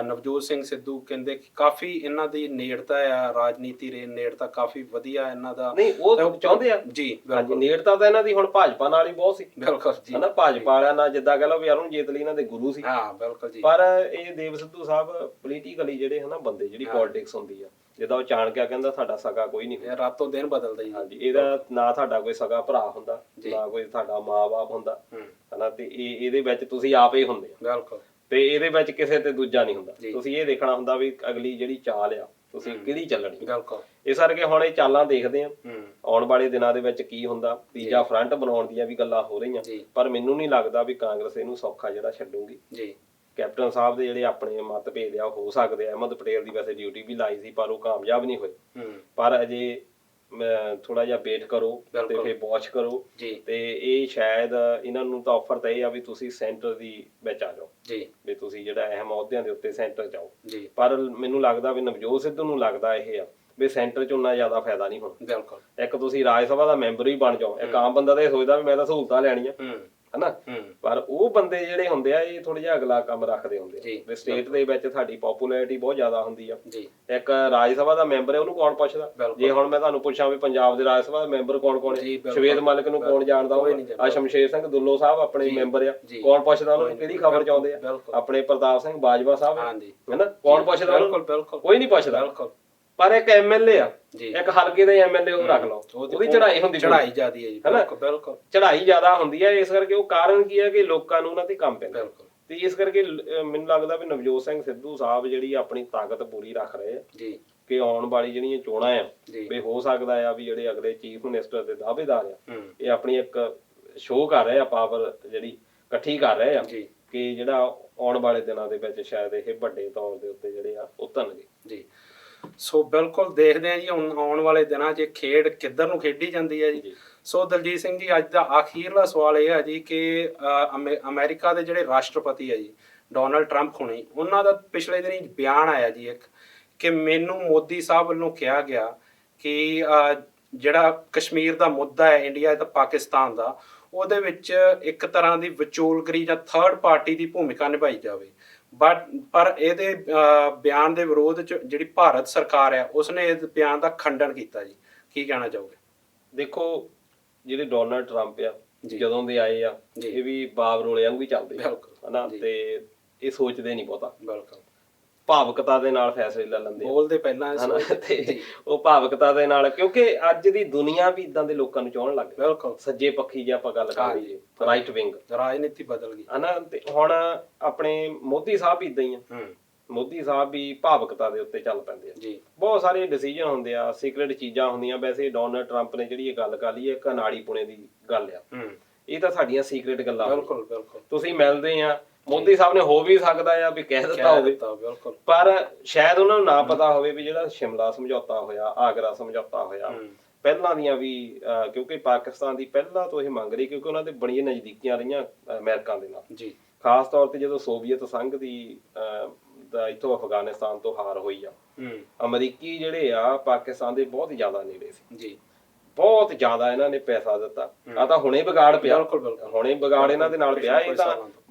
ਨਵਜੋਤ ਸਿੰਘ ਸਿੱਧੂ ਕਹਿੰਦੇ ਕਾਫੀ ਇਹਨਾਂ ਦੀ ਨੇੜਤਾ ਆ ਰਾਜਨੀਤੀ ਰੇ ਨੇੜਤਾ ਕਾਫੀ ਵਧੀਆ ਇਹਨਾਂ ਦਾ ਨਹੀਂ ਉਹ ਚਾਹੁੰਦੇ ਆ। ਜੀ ਹਾਂਜੀ ਨੇੜਤਾ ਤਾਂ ਇਹਨਾਂ ਦੀ ਹੁਣ ਭਾਜਪਾ ਨਾਲ ਹੀ ਬਹੁਤ ਸੀ। ਬਿਲਕੁਲ ਜੀ ਹਨਾ ਭਾਜਪਾ ਵਾਲਿਆਂ ਨਾਲ ਜਿੱਦਾਂ ਕਹ ਲਓ ਵੀ ਅਰੁਣ ਜੇਤਲੀ ਇਹਨਾਂ ਦੇ ਗੁਰੂ ਸੀ। ਹਾਂ ਬਿਲਕੁਲ ਜੀ। ਪਰ ਇਹ ਦੇਵ ਸਿੱਧੂ ਸਾਹਿਬ ਪੋਲੀਟੀਕਲੀ ਜਿਹੜੇ ਹਨਾ ਬੰਦੇ ਜਿਹੜੀ ਪੋਲਿਟਿਕਸ ਹੁੰਦੀ ਆ ਜਿੱਦਾਂ ਉਹ ਚਾਣਕਿਆ ਕਹਿੰਦਾ ਸਾਡਾ ਸਗਾ ਕੋਈ ਨਹੀਂ ਹੁੰਦਾ ਰਾਤੋਂ ਦਿਨ ਬਦਲਦਾ ਹੀ। ਹਾਂਜੀ ਇਹਦਾ ਨਾ ਤੁਹਾਡਾ ਕੋਈ ਸਗਾ ਭਰਾ ਹੁੰਦਾ ਨਾ ਕੋਈ ਤੁਹਾਡਾ ਮਾਂ-ਬਾਪ ਹੁੰਦਾ ਹਨਾ ਤੇ ਇਹਦੇ ਵਿੱਚ ਤੁਸੀਂ ਆਪ ਹੀ ਹੁੰਦੇ ਆ। ਬਿਲਕੁਲ। ਤੇ ਇਹਦੇ ਵਿੱਚ ਕਿਸੇ ਤੇ ਦੂਜਾ ਨਹੀਂ ਹੁੰਦਾ। ਤੁਸੀਂ ਇਹ ਦੇਖਣਾ ਹੁੰਦਾ ਵੀ ਅਗਲੀ ਜਿਹੜੀ ਚਾਲ ਆ ਤੁਸੀਂ ਕਿਹੜੀ ਚੱਲਣੀ। ਬਿਲਕੁਲ। ਇਸ ਕਰਕੇ ਹੁਣ ਇਹ ਚਾਲਾਂ ਦੇਖਦੇ ਆ ਆਉਣ ਵਾਲੇ ਦਿਨਾਂ ਦੇ ਵਿੱਚ ਕੀ ਹੁੰਦਾ। ਤੀਜਾ ਫਰੰਟ ਬਣਾਉਣ ਦੀਆਂ ਵੀ ਗੱਲਾਂ ਹੋ ਰਹੀਆਂ ਪਰ ਮੈਨੂੰ ਨਹੀਂ ਲੱਗਦਾ ਵੀ ਕਾਂਗਰਸ ਇਹਨੂੰ ਸੌਖਾ ਜਿਹੜਾ ਛੱਡੂਗੀ। ਜੀ ਕੈਪਟਨ ਸਾਹਿਬ ਦੇ ਜਿਹੜੇ ਆਪਣੇ ਮਤਭੇਦ ਆ ਉਹ ਹੋ ਸਕਦੇ ਆ। ਅਹਿਮਦ ਪਟੇਲ ਦੀ ਵੈਸੇ ਡਿਊਟੀ ਵੀ ਲਾਈ ਸੀ ਪਰ ਉਹ ਕਾਮਯਾਬ ਨਹੀਂ ਹੋਏ। ਪਰ ਅਜੇ ਥੋੜਾ ਜਿਹਾ ਵੇਟ ਕਰੋ ਤੇ ਫਿਰ ਵਾਚ ਕਰੋ ਤੇ ਇਹ ਸ਼ਾਇਦ ਇਹਨਾਂ ਨੂੰ ਤਾਂ ਆਫਰ ਤਾਂ ਇਹ ਆ ਵੀ ਤੁਸੀਂ ਸੈਂਟਰ ਦੀ ਵਿੱਚ ਆ ਜਾਓ ਵੀ ਤੁਸੀਂ ਜਿਹੜਾ ਅਹਿਮ ਅਹੁਦਿਆਂ ਦੇ ਉੱਤੇ ਸੈਂਟਰ ਜਾਓ। ਪਰ ਮੈਨੂੰ ਲੱਗਦਾ ਵੀ ਨਵਜੋਤ ਸਿੱਧੂ ਨੂੰ ਲੱਗਦਾ ਇਹ ਆ ਵੀ ਸੈਂਟਰ 'ਚ ਉਨਾ ਜ਼ਿਆਦਾ ਫਾਇਦਾ ਨਹੀਂ ਹੋਣਾ। ਇੱਕ ਤੁਸੀਂ ਰਾਜ ਸਭਾ ਦਾ ਮੈਂਬਰ ਵੀ ਬਣ ਜਾਓ। ਇੱਕ ਆਮ ਬੰਦਾ ਤਾਂ ਇਹ ਸੋਚਦਾ ਵੀ ਮੈਂ ਤਾਂ ਸਹੂਲਤਾਂ ਲੈਣੀਆਂ ਹਨਾ, ਪਰ ਉਹ ਬੰਦੇ ਜਿਹੜੇ ਹੁੰਦੇ ਆ ਇਹ ਥੋੜਾ ਜਿਹਾ ਅਗਲਾ ਕੰਮ ਰੱਖਦੇ ਹੁੰਦੇ ਆ ਵੀ ਸਟੇਟ ਦੇ ਵਿੱਚ ਸਾਡੀ ਪੋਪੂਲੈਰਿਟੀ ਬਹੁਤ ਜ਼ਿਆਦਾ ਹੁੰਦੀ ਆ। ਇੱਕ ਰਾਜ ਸਭਾ ਦਾ ਮੈਂਬਰ ਹੈ ਉਹਨੂੰ ਕੌਣ ਪੁੱਛਦਾ? ਜੇ ਹੁਣ ਮੈਂ ਤੁਹਾਨੂੰ ਪੁੱਛਾਂ ਵੀ ਪੰਜਾਬ ਦੇ ਰਾਜ ਸਭਾ ਦਾ ਮੈਂਬਰ ਕੌਣ ਕੌਣ ਹੈ, ਸ਼ਵੇਤ ਮਲਿਕ ਨੂੰ ਕੌਣ ਜਾਣਦਾ? ਆ ਸ਼ਮਸ਼ੇਰ ਸਿੰਘ ਦੁੱਲੋ ਸਾਹਿਬ ਆਪਣੇ ਮੈਂਬਰ ਆ, ਕੌਣ ਪੁੱਛਦਾ ਉਹਨਾਂ ਨੂੰ? ਕਿਹੜੀ ਖਬਰ ਚਾਹੁੰਦੇ ਆ? ਆਪਣੇ ਪ੍ਰਤਾਪ ਸਿੰਘ ਬਾਜਵਾ ਸਾਹਿਬ ਹਨਾ, ਕੌਣ ਪੁੱਛਦਾ ਉਹਨਾਂ ਨੂੰ? ਕੋਈ ਨਹੀਂ ਪੁੱਛਦਾ। ਪਰ ਇੱਕ ਐਮਐਲਏ ਆ, ਇੱਕ ਹਲਕੇ ਦੇ ਐਮਐਲਏ ਉਹ ਰੱਖ ਲਓ, ਉਹਦੀ ਚੜਾਈ ਹੁੰਦੀ, ਚੜਾਈ ਜ਼ਿਆਦੀ ਹੈ ਜੀ। ਬਿਲਕੁਲ ਚੜਾਈ ਜ਼ਿਆਦਾ ਹੁੰਦੀ ਹੈ। ਇਸ ਕਰਕੇ ਉਹ ਕਾਰਨ ਕੀ ਹੈ ਕਿ ਲੋਕਾਂ ਨੂੰ ਉਹਨਾਂ ਤੇ ਕੰਮ ਪੈਂਦਾ ਤੇ ਇਸ ਕਰਕੇ ਮੈਨੂੰ ਲੱਗਦਾ ਵੀ ਨਵਜੋਤ ਸਿੰਘ ਸਿੱਧੂ ਸਾਹਿਬ ਜਿਹੜੀ ਆਪਣੀ ਤਾਕਤ ਪੂਰੀ ਰੱਖ ਰਹੇ ਆ ਕਿ ਆਉਣ ਵਾਲੀ ਜਿਹੜੀਆਂ ਚੋਣਾਂ ਆ ਵੀ ਹੋ ਸਕਦਾ ਆ ਵੀ ਜਿਹੜੇ ਅਗਲੇ ਚੀਫ ਮਿਨਿਸਟਰ ਦੇ ਦਾਅਵੇਦਾਰ ਆ ਇਹ ਆਪਣੀ ਇੱਕ ਸ਼ੋਅ ਕਰ ਰਹੇ ਆ, ਪਾਵਰ ਜਿਹੜੀ ਇਕੱਠੀ ਕਰ ਰਹੇ ਆ ਕਿ ਜਿਹੜਾ ਆਉਣ ਵਾਲੇ ਦਿਨਾਂ ਦੇ ਵਿੱਚ ਸ਼ਾਇਦ ਇਹ ਵੱਡੇ ਤੌਰ ਦੇ ਉੱਤੇ ਜਿਹੜੇ ਆ ਉਤਰਨਗੇ ਜੀ। ਸੋ ਬਿਲਕੁਲ ਦੇਖਦੇ ਆ ਜੀ ਹੁਣ ਆਉਣ ਵਾਲੇ ਦਿਨਾਂ 'ਚ ਖੇਡ ਕਿੱਧਰ ਨੂੰ ਖੇਡੀ ਜਾਂਦੀ ਹੈ ਜੀ। ਸੋ ਦਲਜੀਤ ਸਿੰਘ ਜੀ, ਅੱਜ ਦਾ ਆਖੀਰਲਾ ਸਵਾਲ ਇਹ ਹੈ ਜੀ ਕਿ ਅਮਰੀਕਾ ਦੇ ਜਿਹੜੇ ਰਾਸ਼ਟਰਪਤੀ ਹੈ ਜੀ ਡੋਨਲਡ ਟਰੰਪ ਹੁਣੀ, ਉਹਨਾਂ ਦਾ ਪਿਛਲੇ ਦਿਨੀ ਬਿਆਨ ਆਇਆ ਜੀ ਇੱਕ ਕਿ ਮੈਨੂੰ ਮੋਦੀ ਸਾਹਿਬ ਵੱਲੋਂ ਕਿਹਾ ਗਿਆ ਕਿ ਜਿਹੜਾ ਕਸ਼ਮੀਰ ਦਾ ਮੁੱਦਾ ਹੈ ਇੰਡੀਆ ਤੇ ਪਾਕਿਸਤਾਨ ਦਾ, ਉਹਦੇ ਵਿੱਚ ਇੱਕ ਤਰ੍ਹਾਂ ਦੀ ਵਿਚੋਲਗਰੀ ਜਾਂ ਥਰਡ ਪਾਰਟੀ ਦੀ ਭੂਮਿਕਾ ਨਿਭਾਈ ਜਾਵੇ। ਪਰ ਇਹਦੇ ਬਿਆਨ ਦੇ ਵਿਰੋਧ 'ਚ ਜਿਹੜੀ ਭਾਰਤ ਸਰਕਾਰ ਆ ਉਸਨੇ ਇਸ ਬਿਆਨ ਦਾ ਖੰਡਨ ਕੀਤਾ ਜੀ। ਕੀ ਕਹਿਣਾ ਚਾਹੋਗੇ? ਦੇਖੋ ਜਿਹੜੇ ਡੋਨਲਡ ਟਰੰਪ ਆ ਜਦੋਂ ਦੇ ਆਏ ਆ ਇਹ ਵੀ ਬਾਬਰੋਲੇ ਵਾਂਗੂ ਹੀ ਚੱਲਦੇ ਹਨਾ ਤੇ ਇਹ ਸੋਚਦੇ ਨਹੀਂ ਬਹੁਤਾ, ਭਾਵੁਕਤਾ ਦੇ ਨਾਲ ਫੈਸਲੇ ਲੈ ਲੈਂਦੇ, ਬੋਲਦੇ ਪਹਿਲਾਂ ਤੇ ਉਹ ਭਾਵੁਕਤਾ ਦੇ ਨਾਲ, ਕਿਉਂਕਿ ਅੱਜ ਦੀ ਦੁਨੀਆ ਵੀ ਇਦਾਂ ਦੇ ਲੋਕਾਂ ਨੂੰ ਚਾਹਣ ਲੱਗ ਗਈ। ਸੱਜੇ ਪੱਖੀ ਜੇ ਆਪਾਂ ਗੱਲ ਕਰੀਏ, ਰਾਈਟ ਵਿੰਗ ਰਾਜਨੀਤੀ ਬਦਲ ਗਈ ਹਨਾ। ਤੇ ਹੁਣ ਆਪਣੇ ਮੋਦੀ ਸਾਹਿਬ ਵੀ ਇਦਾਂ ਹੀ ਆ। ਮੋਦੀ ਸਾਹਿਬ ਵੀ ਭਾਵੁਕਤਾ ਦੇ ਉੱਤੇ ਚੱਲ ਪੈਂਦੇ ਆ ਜੀ। ਬਹੁਤ ਸਾਰੇ ਡਿਸੀਜਨ ਹੁੰਦੇ ਆ, ਸੀਕ੍ਰੇਟ ਚੀਜ਼ਾਂ ਹੁੰਦੀਆਂ। ਵੈਸੇ ਡੋਨਲਡ ਟਰੰਪ ਨੇ ਜਿਹੜੀ ਇਹ ਗੱਲ ਕਰ ਲਈ, ਇੱਕ ਅਨਾੜੀ ਪੁਣੇ ਦੀ ਗੱਲ ਆ। ਇਹ ਤਾਂ ਸਾਡੀਆਂ ਸੀਕ੍ਰੇਟ ਗੱਲਾਂ। ਬਿਲਕੁਲ ਤੁਸੀਂ ਮਿਲਦੇ ਆ, ਮੋਦੀ ਸਾਹਿਬ ਨੇ ਹੋ ਵੀ ਸਕਦਾ ਆ ਵੀ ਕਹਿ ਦਿੱਤਾ ਹੋਵੇ, ਪਰ ਸ਼ਾਇਦ ਉਹਨਾਂ ਨੂੰ ਨਾ ਪਤਾ ਹੋਵੇ ਵੀ ਜਿਹੜਾ ਸ਼ਿਮਲਾ ਸਮਝੌਤਾ ਹੋਇਆ, ਆਗਰਾ ਸਮਝੌਤਾ ਹੋਇਆ, ਪਹਿਲਾਂ ਦੀਆਂ ਵੀ ਕਿਉਂਕਿ ਪਾਕਿਸਤਾਨ ਦੀ ਪਹਿਲਾਂ ਤੋਂ ਇਹ ਮੰਗ ਰਹੀ, ਕਿਉਂਕਿ ਉਹਨਾਂ ਦੇ ਬੜੀਆਂ ਨਜ਼ਦੀਕੀਆਂ ਰਹੀਆਂ ਅਮਰੀਕਾ ਦੇ ਨਾਲ ਜੀ। ਖਾਸ ਤੌਰ ਤੇ ਜਦੋਂ ਸੋਵੀਅਤ ਸੰਘ ਦੀ ਇੱਥੋਂ ਅਫਗਾਨਿਸਤਾਨ ਤੋਂ ਹਾਰ ਹੋਈ ਆ, ਅਮਰੀਕੀ ਜਿਹੜੇ ਆ ਪਾਕਿਸਤਾਨ ਦੇ ਬਹੁਤ ਜ਼ਿਆਦਾ ਨੇੜੇ ਸੀ ਜੀ। ਬਹੁਤ ਜ਼ਿਆਦਾ ਇਹਨਾਂ ਨੇ ਪੈਸਾ ਦਿੱਤਾ। ਆ ਤਾਂ ਹੁਣੇ ਵਿਗਾੜ ਪਿਆ, ਹੁਣੇ ਵਿਗਾੜ ਇਹਨਾਂ ਦੇ ਨਾਲ ਪਿਆ। ਇਹ ਤਾਂ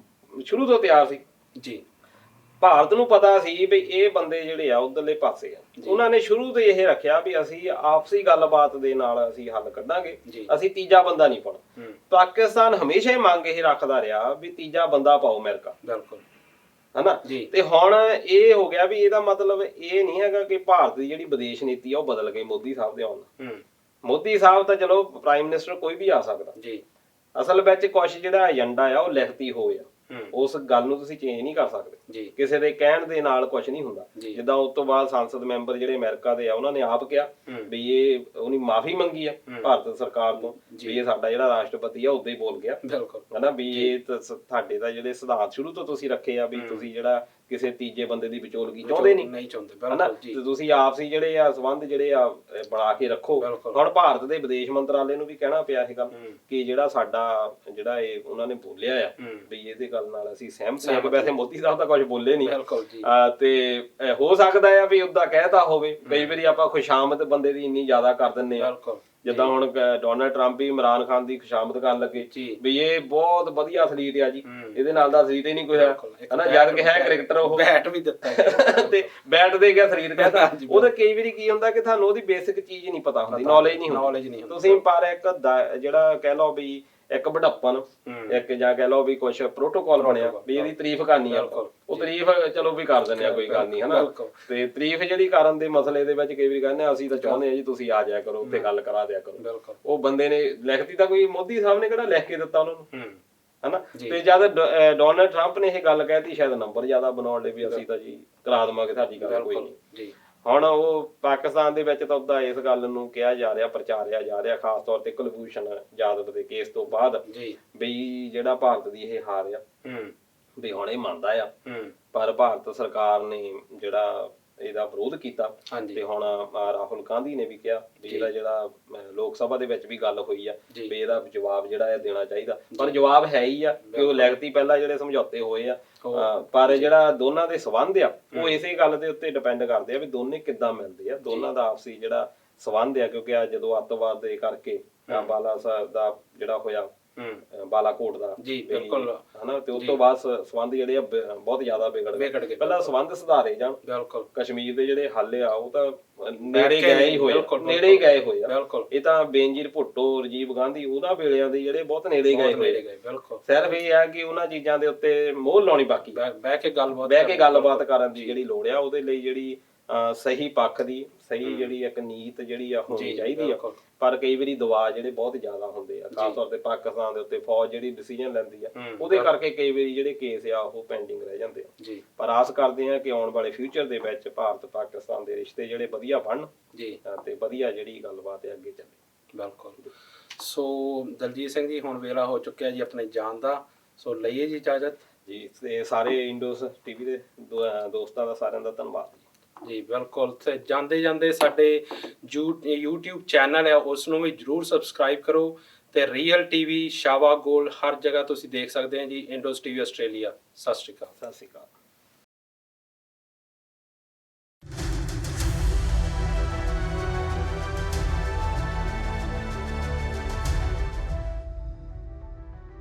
ਸ਼ੁਰੂ ਤੋਂ ਤਿਆਰ ਸੀ ਜੀ। ਭਾਰਤ ਨੂੰ ਪਤਾ ਸੀ ਵੀ ਇਹ ਬੰਦੇ ਜਿਹੜੇ ਆ ਉਧਰਲੇ ਪਾਸੇ ਆ। ਉਹਨਾਂ ਨੇ ਸ਼ੁਰੂ ਤੋਂ ਇਹ ਰੱਖਿਆ ਵੀ ਅਸੀਂ ਆਪਸੀ ਗੱਲਬਾਤ ਦੇ ਨਾਲ ਅਸੀਂ ਹੱਲ ਕੱਢਾਂਗੇ, ਅਸੀਂ ਤੀਜਾ ਬੰਦਾ ਨਹੀਂ ਪਾਉਣਾ। ਪਾਕਿਸਤਾਨ ਹਮੇਸ਼ਾ ਹੀ ਮੰਗ ਇਹ ਰੱਖਦਾ ਰਿਹਾ ਵੀ ਤੀਜਾ ਬੰਦਾ ਪਾਓ ਅਮਰੀਕਾ, ਹਨਾ। ਤੇ ਹੁਣ ਇਹ ਹੋ ਗਿਆ ਵੀ ਇਹਦਾ ਮਤਲਬ ਇਹ ਨਹੀਂ ਹੈਗਾ ਕਿ ਭਾਰਤ ਦੀ ਜਿਹੜੀ ਵਿਦੇਸ਼ ਨੀਤੀ ਆ ਉਹ ਬਦਲ ਗਈ ਮੋਦੀ ਸਾਹਿਬ ਦੇ ਆਉਣ ਨਾਲ। ਮੋਦੀ ਸਾਹਿਬ ਤਾਂ ਚਲੋ ਪ੍ਰਾਈਮ ਮਿਨਿਸਟਰ ਕੋਈ ਵੀ ਆ ਸਕਦਾ ਜੀ। ਅਸਲ ਵਿੱਚ ਕੁਛ ਜਿਹੜਾ ਏਜੰਡਾ ਆ ਉਹ ਲਿਖਤੀ ਹੋਇਆ, ਉਸ ਗੱਲ ਨੂੰ ਤੁਸੀਂ ਚੇਂਜ ਨਹੀਂ ਕਰ ਸਕਦੇ। ਕਿਸੇ ਦੇ ਕਹਿਣ ਦੇ ਨਾਲ ਕੁਝ ਨਹੀਂ ਹੁੰਦਾ। ਜਿੱਦਾਂ ਉਸ ਤੋਂ ਬਾਅਦ ਸੰਸਦ ਮੈਂਬਰ ਜਿਹੜੇ ਅਮਰੀਕਾ ਦੇ ਆ ਉਹਨਾਂ ਨੇ ਆਪ ਕਿਹਾ ਵੀ ਇਹ ਉਹਨੇ ਮਾਫੀ ਮੰਗੀ ਆ ਭਾਰਤ ਸਰਕਾਰ ਤੋਂ ਵੀ ਇਹ ਸਾਡਾ ਜਿਹੜਾ ਰਾਸ਼ਟਰਪਤੀ ਆ ਉਦਾਂ ਹੀ ਬੋਲ ਗਿਆ ਹਨਾ ਵੀ ਇਹ ਤੁਹਾਡੇ ਦਾ ਜਿਹੜੇ ਸਿਧਾਂਤ ਸ਼ੁਰੂ ਤੋਂ ਤੁਸੀਂ ਰੱਖੇ ਆ ਵੀ ਤੁਸੀਂ ਜਿਹੜਾ ਕਿਸੇ ਤੀਜੇ ਬੰਦੇ ਦੀ ਵਿਚੋਲਗੀ ਚਾਹੁੰਦੇ ਨਹੀਂ ਹਨਾ, ਤੇ ਤੁਸੀਂ ਆਪਸੀ ਜਿਹੜੇ ਆ ਸੰਬੰਧ ਜਿਹੜੇ ਆ ਬਣਾ ਕੇ ਰੱਖੋ। ਹੁਣ ਭਾਰਤ ਦੇ ਵਿਦੇਸ਼ ਮੰਤਰਾਲੇ ਨੂੰ ਵੀ ਕਹਿਣਾ ਪਿਆ ਇਹ ਗੱਲ ਕਿ ਜਿਹੜਾ ਸਾਡਾ ਜਿਹੜਾ ਇਹ ਉਹਨਾਂ ਨੇ ਬੋਲਿਆ ਆ ਵੀ ਇਹਦੇ ਗੱਲ ਨਾਲ ਅਸੀਂ ਸਹਿਮਤ ਹਾਂ। ਵੈਸੇ ਮੋਦੀ ਸਾਹਿਬ ਤਾਂ ਕੁਝ ਬੋਲੇ ਨਹੀਂ ਤੇ ਹੋ ਸਕਦਾ ਆ ਵੀ ਉਦਾਂ ਕਹਿਤਾ ਹੋਵੇ। ਕਈ ਵਾਰੀ ਆਪਾਂ ਖੁਸ਼ਾਮਦ ਬੰਦੇ ਦੀ ਇੰਨੀ ਜ਼ਿਆਦਾ ਕਰ ਦਿੰਦੇ ਆ, ਜਿੱਦਾਂ ਹੁਣ ਡੋਨਲਡ ਟਰੰਪ ਵੀ ਇਮਰਾਨ ਖਾਨ ਦੀ ਖੁਸ਼ਾਮਦ ਕਰਨ ਲੱਗੇ ਵੀ ਇਹ ਬਹੁਤ ਵਧੀਆ ਐਥਲੀਟ ਆ ਜੀ, ਇਹਦੇ ਨਾਲ ਦਾ ਐਥਲੀਟ ਹੀ ਨਹੀਂ ਕੋਈ ਹੈ ਹਨਾ, ਜਦ ਕਿ ਹੈ ਕ੍ਰਿਕਟਰ, ਉਹ ਬੈਟ ਵੀ ਦਿੱਤਾ ਤੇ ਬੈਟ ਦੇ ਗਿਆ ਐਥਲੀਟ ਕਹਿੰਦਾ। ਉਹਦੇ ਕਈ ਵਾਰੀ ਕੀ ਹੁੰਦਾ ਕਿ ਤੁਹਾਨੂੰ ਉਹਦੀ ਬੇਸਿਕ ਚੀਜ਼ ਨਹੀਂ ਪਤਾ ਹੁੰਦੀ, ਨੌਲੇਜ ਨਹੀਂ ਹੁੰਦੀ। ਤੁਸੀਂ ਪਰ ਇੱਕ ਜਿਹੜਾ ਕਹਿ ਲਓ ਵੀ ਇੱਕ ਵਡੱਪਨ, ਇੱਕ ਜਾਂ ਕਹਿ ਲਓ ਵੀ ਕੁਛ ਪ੍ਰੋਟੋਕਾਲ ਬਣਿਆ ਵੀ ਇਹਦੀ ਤਾਰੀਫ ਕਰਨੀ ਆ, ਉਹ ਤਾਰੀਫ ਚਲੋ ਵੀ ਕਰ ਦਿੰਦੇ ਆ, ਕੋਈ ਗੱਲ ਨਹੀਂ ਹਨਾ। ਤੇ ਤਾਰੀਫ ਜਿਹੜੀ ਕਰਨ ਦੇ ਮਸਲੇ ਦੇ ਵਿੱਚ ਕਈ ਵਾਰੀ ਕਹਿੰਦੇ ਅਸੀਂ ਤਾਂ ਚਾਹੁੰਦੇ ਆ ਜੀ ਤੁਸੀਂ ਆ ਜਾਇਆ ਕਰੋ ਉੱਥੇ ਗੱਲ ਕਰਾ ਦਿਆ ਕਰੋ। ਉਹ ਬੰਦੇ ਨੇ ਲਿਖਤੀ ਤਾਂ ਕੋਈ ਮੋਦੀ ਸਾਹਿਬ ਨੇ ਕਿਹੜਾ ਲਿਖ ਕੇ ਦਿੱਤਾ ਉਹਨਾਂ ਨੂੰ ਹਨਾ। ਤੇ ਜਦ ਡੋਨਲਡ ਟਰੰਪ ਨੇ ਇਹ ਗੱਲ ਕਹਿਤੀ ਸ਼ਾਇਦ ਨੰਬਰ ਜ਼ਿਆਦਾ ਬਣਾਉਣ ਲਈ ਵੀ ਅਸੀਂ ਤਾਂ ਜੀ ਕਰਾ ਦੇਵਾਂਗੇ, ਸਾਡੀ ਗੱਲ ਕੋਈ ਨਹੀਂ। ਹੁਣ ਉਹ ਪਾਕਿਸਤਾਨ ਦੇ ਵਿੱਚ ਤਾਂ ਉਦਾਂ ਇਸ ਗੱਲ ਨੂੰ ਕਿਹਾ ਜਾ ਰਿਹਾ, ਪ੍ਰਚਾਰਿਆ ਜਾ ਰਿਹਾ, ਖਾਸ ਤੌਰ ਤੇ ਕੁਲਭੂਸ਼ਣ ਜਾਦਵ ਦੇ ਕੇਸ ਤੋਂ ਬਾਅਦ ਵੀ ਜਿਹੜਾ ਭਾਰਤ ਦੀ ਇਹ ਹਾਰ ਆ ਵੀ ਹੁਣ ਇਹ ਮੰਨਦਾ ਆ, ਹੂੰ ਪਰ ਭਾਰਤ ਸਰਕਾਰ ਨੇ ਜਿਹੜਾ ਇਹਦਾ ਵਿਰੋਧ ਕੀਤਾ ਹਾਂਜੀ ਤੇ ਹੁਣ ਰਾਹੁਲ ਗਾਂਧੀ ਨੇ ਵੀ ਕਿਹਾ ਵੀ ਇਹਦਾ ਜਿਹੜਾ ਲੋਕ ਸਭਾ ਦੇ ਵਿੱਚ ਵੀ ਗੱਲ ਹੋਈ ਆ ਜੀ। ਵੀ ਇਹਦਾ ਜਵਾਬ ਜਿਹੜਾ ਹੈ ਦੇਣਾ ਚਾਹੀਦਾ, ਪਰ ਜਵਾਬ ਹੈ ਹੀ ਆ ਕਿ ਉਹ ਲਿਖਤੀ ਪਹਿਲਾਂ ਜਿਹੜੇ ਸਮਝੌਤੇ ਹੋਏ ਆ, ਪਰ ਜਿਹੜਾ ਦੋਨਾਂ ਦੇ ਸੰਬੰਧ ਆ ਉਹ ਇਸੇ ਗੱਲ ਦੇ ਉੱਤੇ ਡਿਪੈਂਡ ਕਰਦੇ ਆ ਵੀ ਦੋਨੇ ਕਿੱਦਾਂ ਮਿਲਦੇ ਆ, ਦੋਨਾਂ ਦਾ ਆਪਸੀ ਜਿਹੜਾ ਸੰਬੰਧ ਆ, ਕਿਉਂਕਿ ਆ ਜਦੋਂ ਅੱਤਵਾਦ ਦੇ ਕਰਕੇ ਬਾਲਾ ਸਾਹਿਬ ਦਾ ਜਿਹੜਾ ਹੋਇਆ ਬਾਲਾਕੋਟ ਦਾ ਜੀ ਬਿਲਕੁਲ ਹਨਾ, ਤੇ ਉਸ ਤੋਂ ਬਾਅਦ ਸੰਬੰਧ ਜਿਹੜੇ ਆ ਬਹੁਤ ਜ਼ਿਆਦਾ ਵਿਗੜ ਗਏ। ਪਹਿਲਾਂ ਸੰਬੰਧ ਸੁਧਾਰੇ ਜਾਣ, ਬਿਲਕੁਲ ਕਸ਼ਮੀਰ ਦੇ ਜਿਹੜੇ ਹੱਲ ਆ ਉਹ ਤਾਂ ਨੇੜੇ ਗਏ ਹੀ ਹੋਏ ਆ, ਨੇੜੇ ਹੀ ਗਏ ਹੋਏ ਆ। ਬਿਲਕੁਲ ਇਹ ਤਾਂ ਬੇਨਜ਼ੀਰ ਭੁੱਟੋ, ਰਾਜੀਵ ਗਾਂਧੀ ਉਹਨਾਂ ਵੇਲਿਆਂ ਦੇ ਜਿਹੜੇ ਬਹੁਤ ਨੇੜੇ ਗਏ ਹੋਏ ਆ। ਬਿਲਕੁਲ ਸਿਰਫ ਇਹ ਆ ਕਿ ਉਹਨਾਂ ਚੀਜ਼ਾਂ ਦੇ ਉੱਤੇ ਮੋਹਰ ਲਾਉਣੀ ਬਾਕੀ, ਬਹਿ ਕੇ ਗੱਲਬਾਤ ਕਰਨ ਦੀ ਜਿਹੜੀ ਲੋੜ ਆ, ਉਹਦੇ ਲਈ ਜਿਹੜੀ ਸਹੀ ਪੱਖ ਦੀ ਸਹੀ ਜਿਹੜੀ ਇੱਕ ਨੀਤ ਜਿਹੜੀ ਆ ਹੋਣੀ ਚਾਹੀਦੀ ਆ। ਪਰ ਕਈ ਵਾਰੀ ਦਬਾਅ ਜਿਹੜੇ ਬਹੁਤ ਜ਼ਿਆਦਾ ਹੁੰਦੇ ਆ, ਖਾਸ ਤੌਰ ਤੇ ਪਾਕਿਸਤਾਨ ਦੇ ਉੱਤੇ ਫੌਜ ਜਿਹੜੀ ਡਿਸੀਜਨ ਲੈਂਦੀ ਆ, ਉਹਦੇ ਕਰਕੇ ਕਈ ਵਾਰੀ ਜਿਹੜੇ ਕੇਸ ਆ ਉਹ ਪੈਂਡਿੰਗ ਰਹਿ ਜਾਂਦੇ ਆ ਜੀ। ਪਰ ਆਸ ਕਰਦੇ ਆ ਕਿ ਆਉਣ ਵਾਲੇ ਫਿਊਚਰ ਦੇ ਵਿੱਚ ਭਾਰਤ ਪਾਕਿਸਤਾਨ ਦੇ ਰਿਸ਼ਤੇ ਜਿਹੜੇ ਵਧੀਆ ਬਣਨ ਜੀ ਤੇ ਵਧੀਆ ਜਿਹੜੀ ਗੱਲਬਾਤ ਹੈ ਅੱਗੇ ਚੱਲੇ। ਬਿਲਕੁਲ। ਸੋ ਦਲਜੀਤ ਸਿੰਘ ਜੀ ਹੁਣ ਵੇਲਾ ਹੋ ਚੁੱਕਿਆ ਜੀ ਆਪਣੇ ਜਾਣ ਦਾ, ਸੋ ਲਈਏ ਜੀ ਇਜਾਜ਼ਤ ਜੀ। ਤੇ ਸਾਰੇ ਇੰਡੋਸ ਟੀਵੀ ਦੇ ਦੋਸਤਾਂ ਦਾ ਸਾਰਿਆਂ ਦਾ ਧੰਨਵਾਦ ਜੀ। ਬਿਲਕੁਲ। ਤੇ ਜਾਂਦੇ ਜਾਂਦੇ ਸਾਡੇ YouTube ਚੈਨਲ ਹੈ ਉਸ ਨੂੰ ਵੀ ਜਰੂਰ ਸਬਸਕ੍ਰਾਈਬ ਕਰੋ, ਤੇ ਰੀਅਲ ਟੀਵੀ, ਸ਼ਾਵਾ ਗੋਲਡ ਹਰ ਜਗ੍ਹਾ ਤੁਸੀਂ ਦੇਖ ਸਕਦੇ ਹੋ ਜੀ। ਇੰਡੋਸ ਟੀਵੀ ਆਸਟ੍ਰੇਲੀਆ। ਸਤਿ ਸ਼੍ਰੀ ਅਕਾਲ। ਸਤਿ ਸ਼੍ਰੀ ਅਕਾਲ।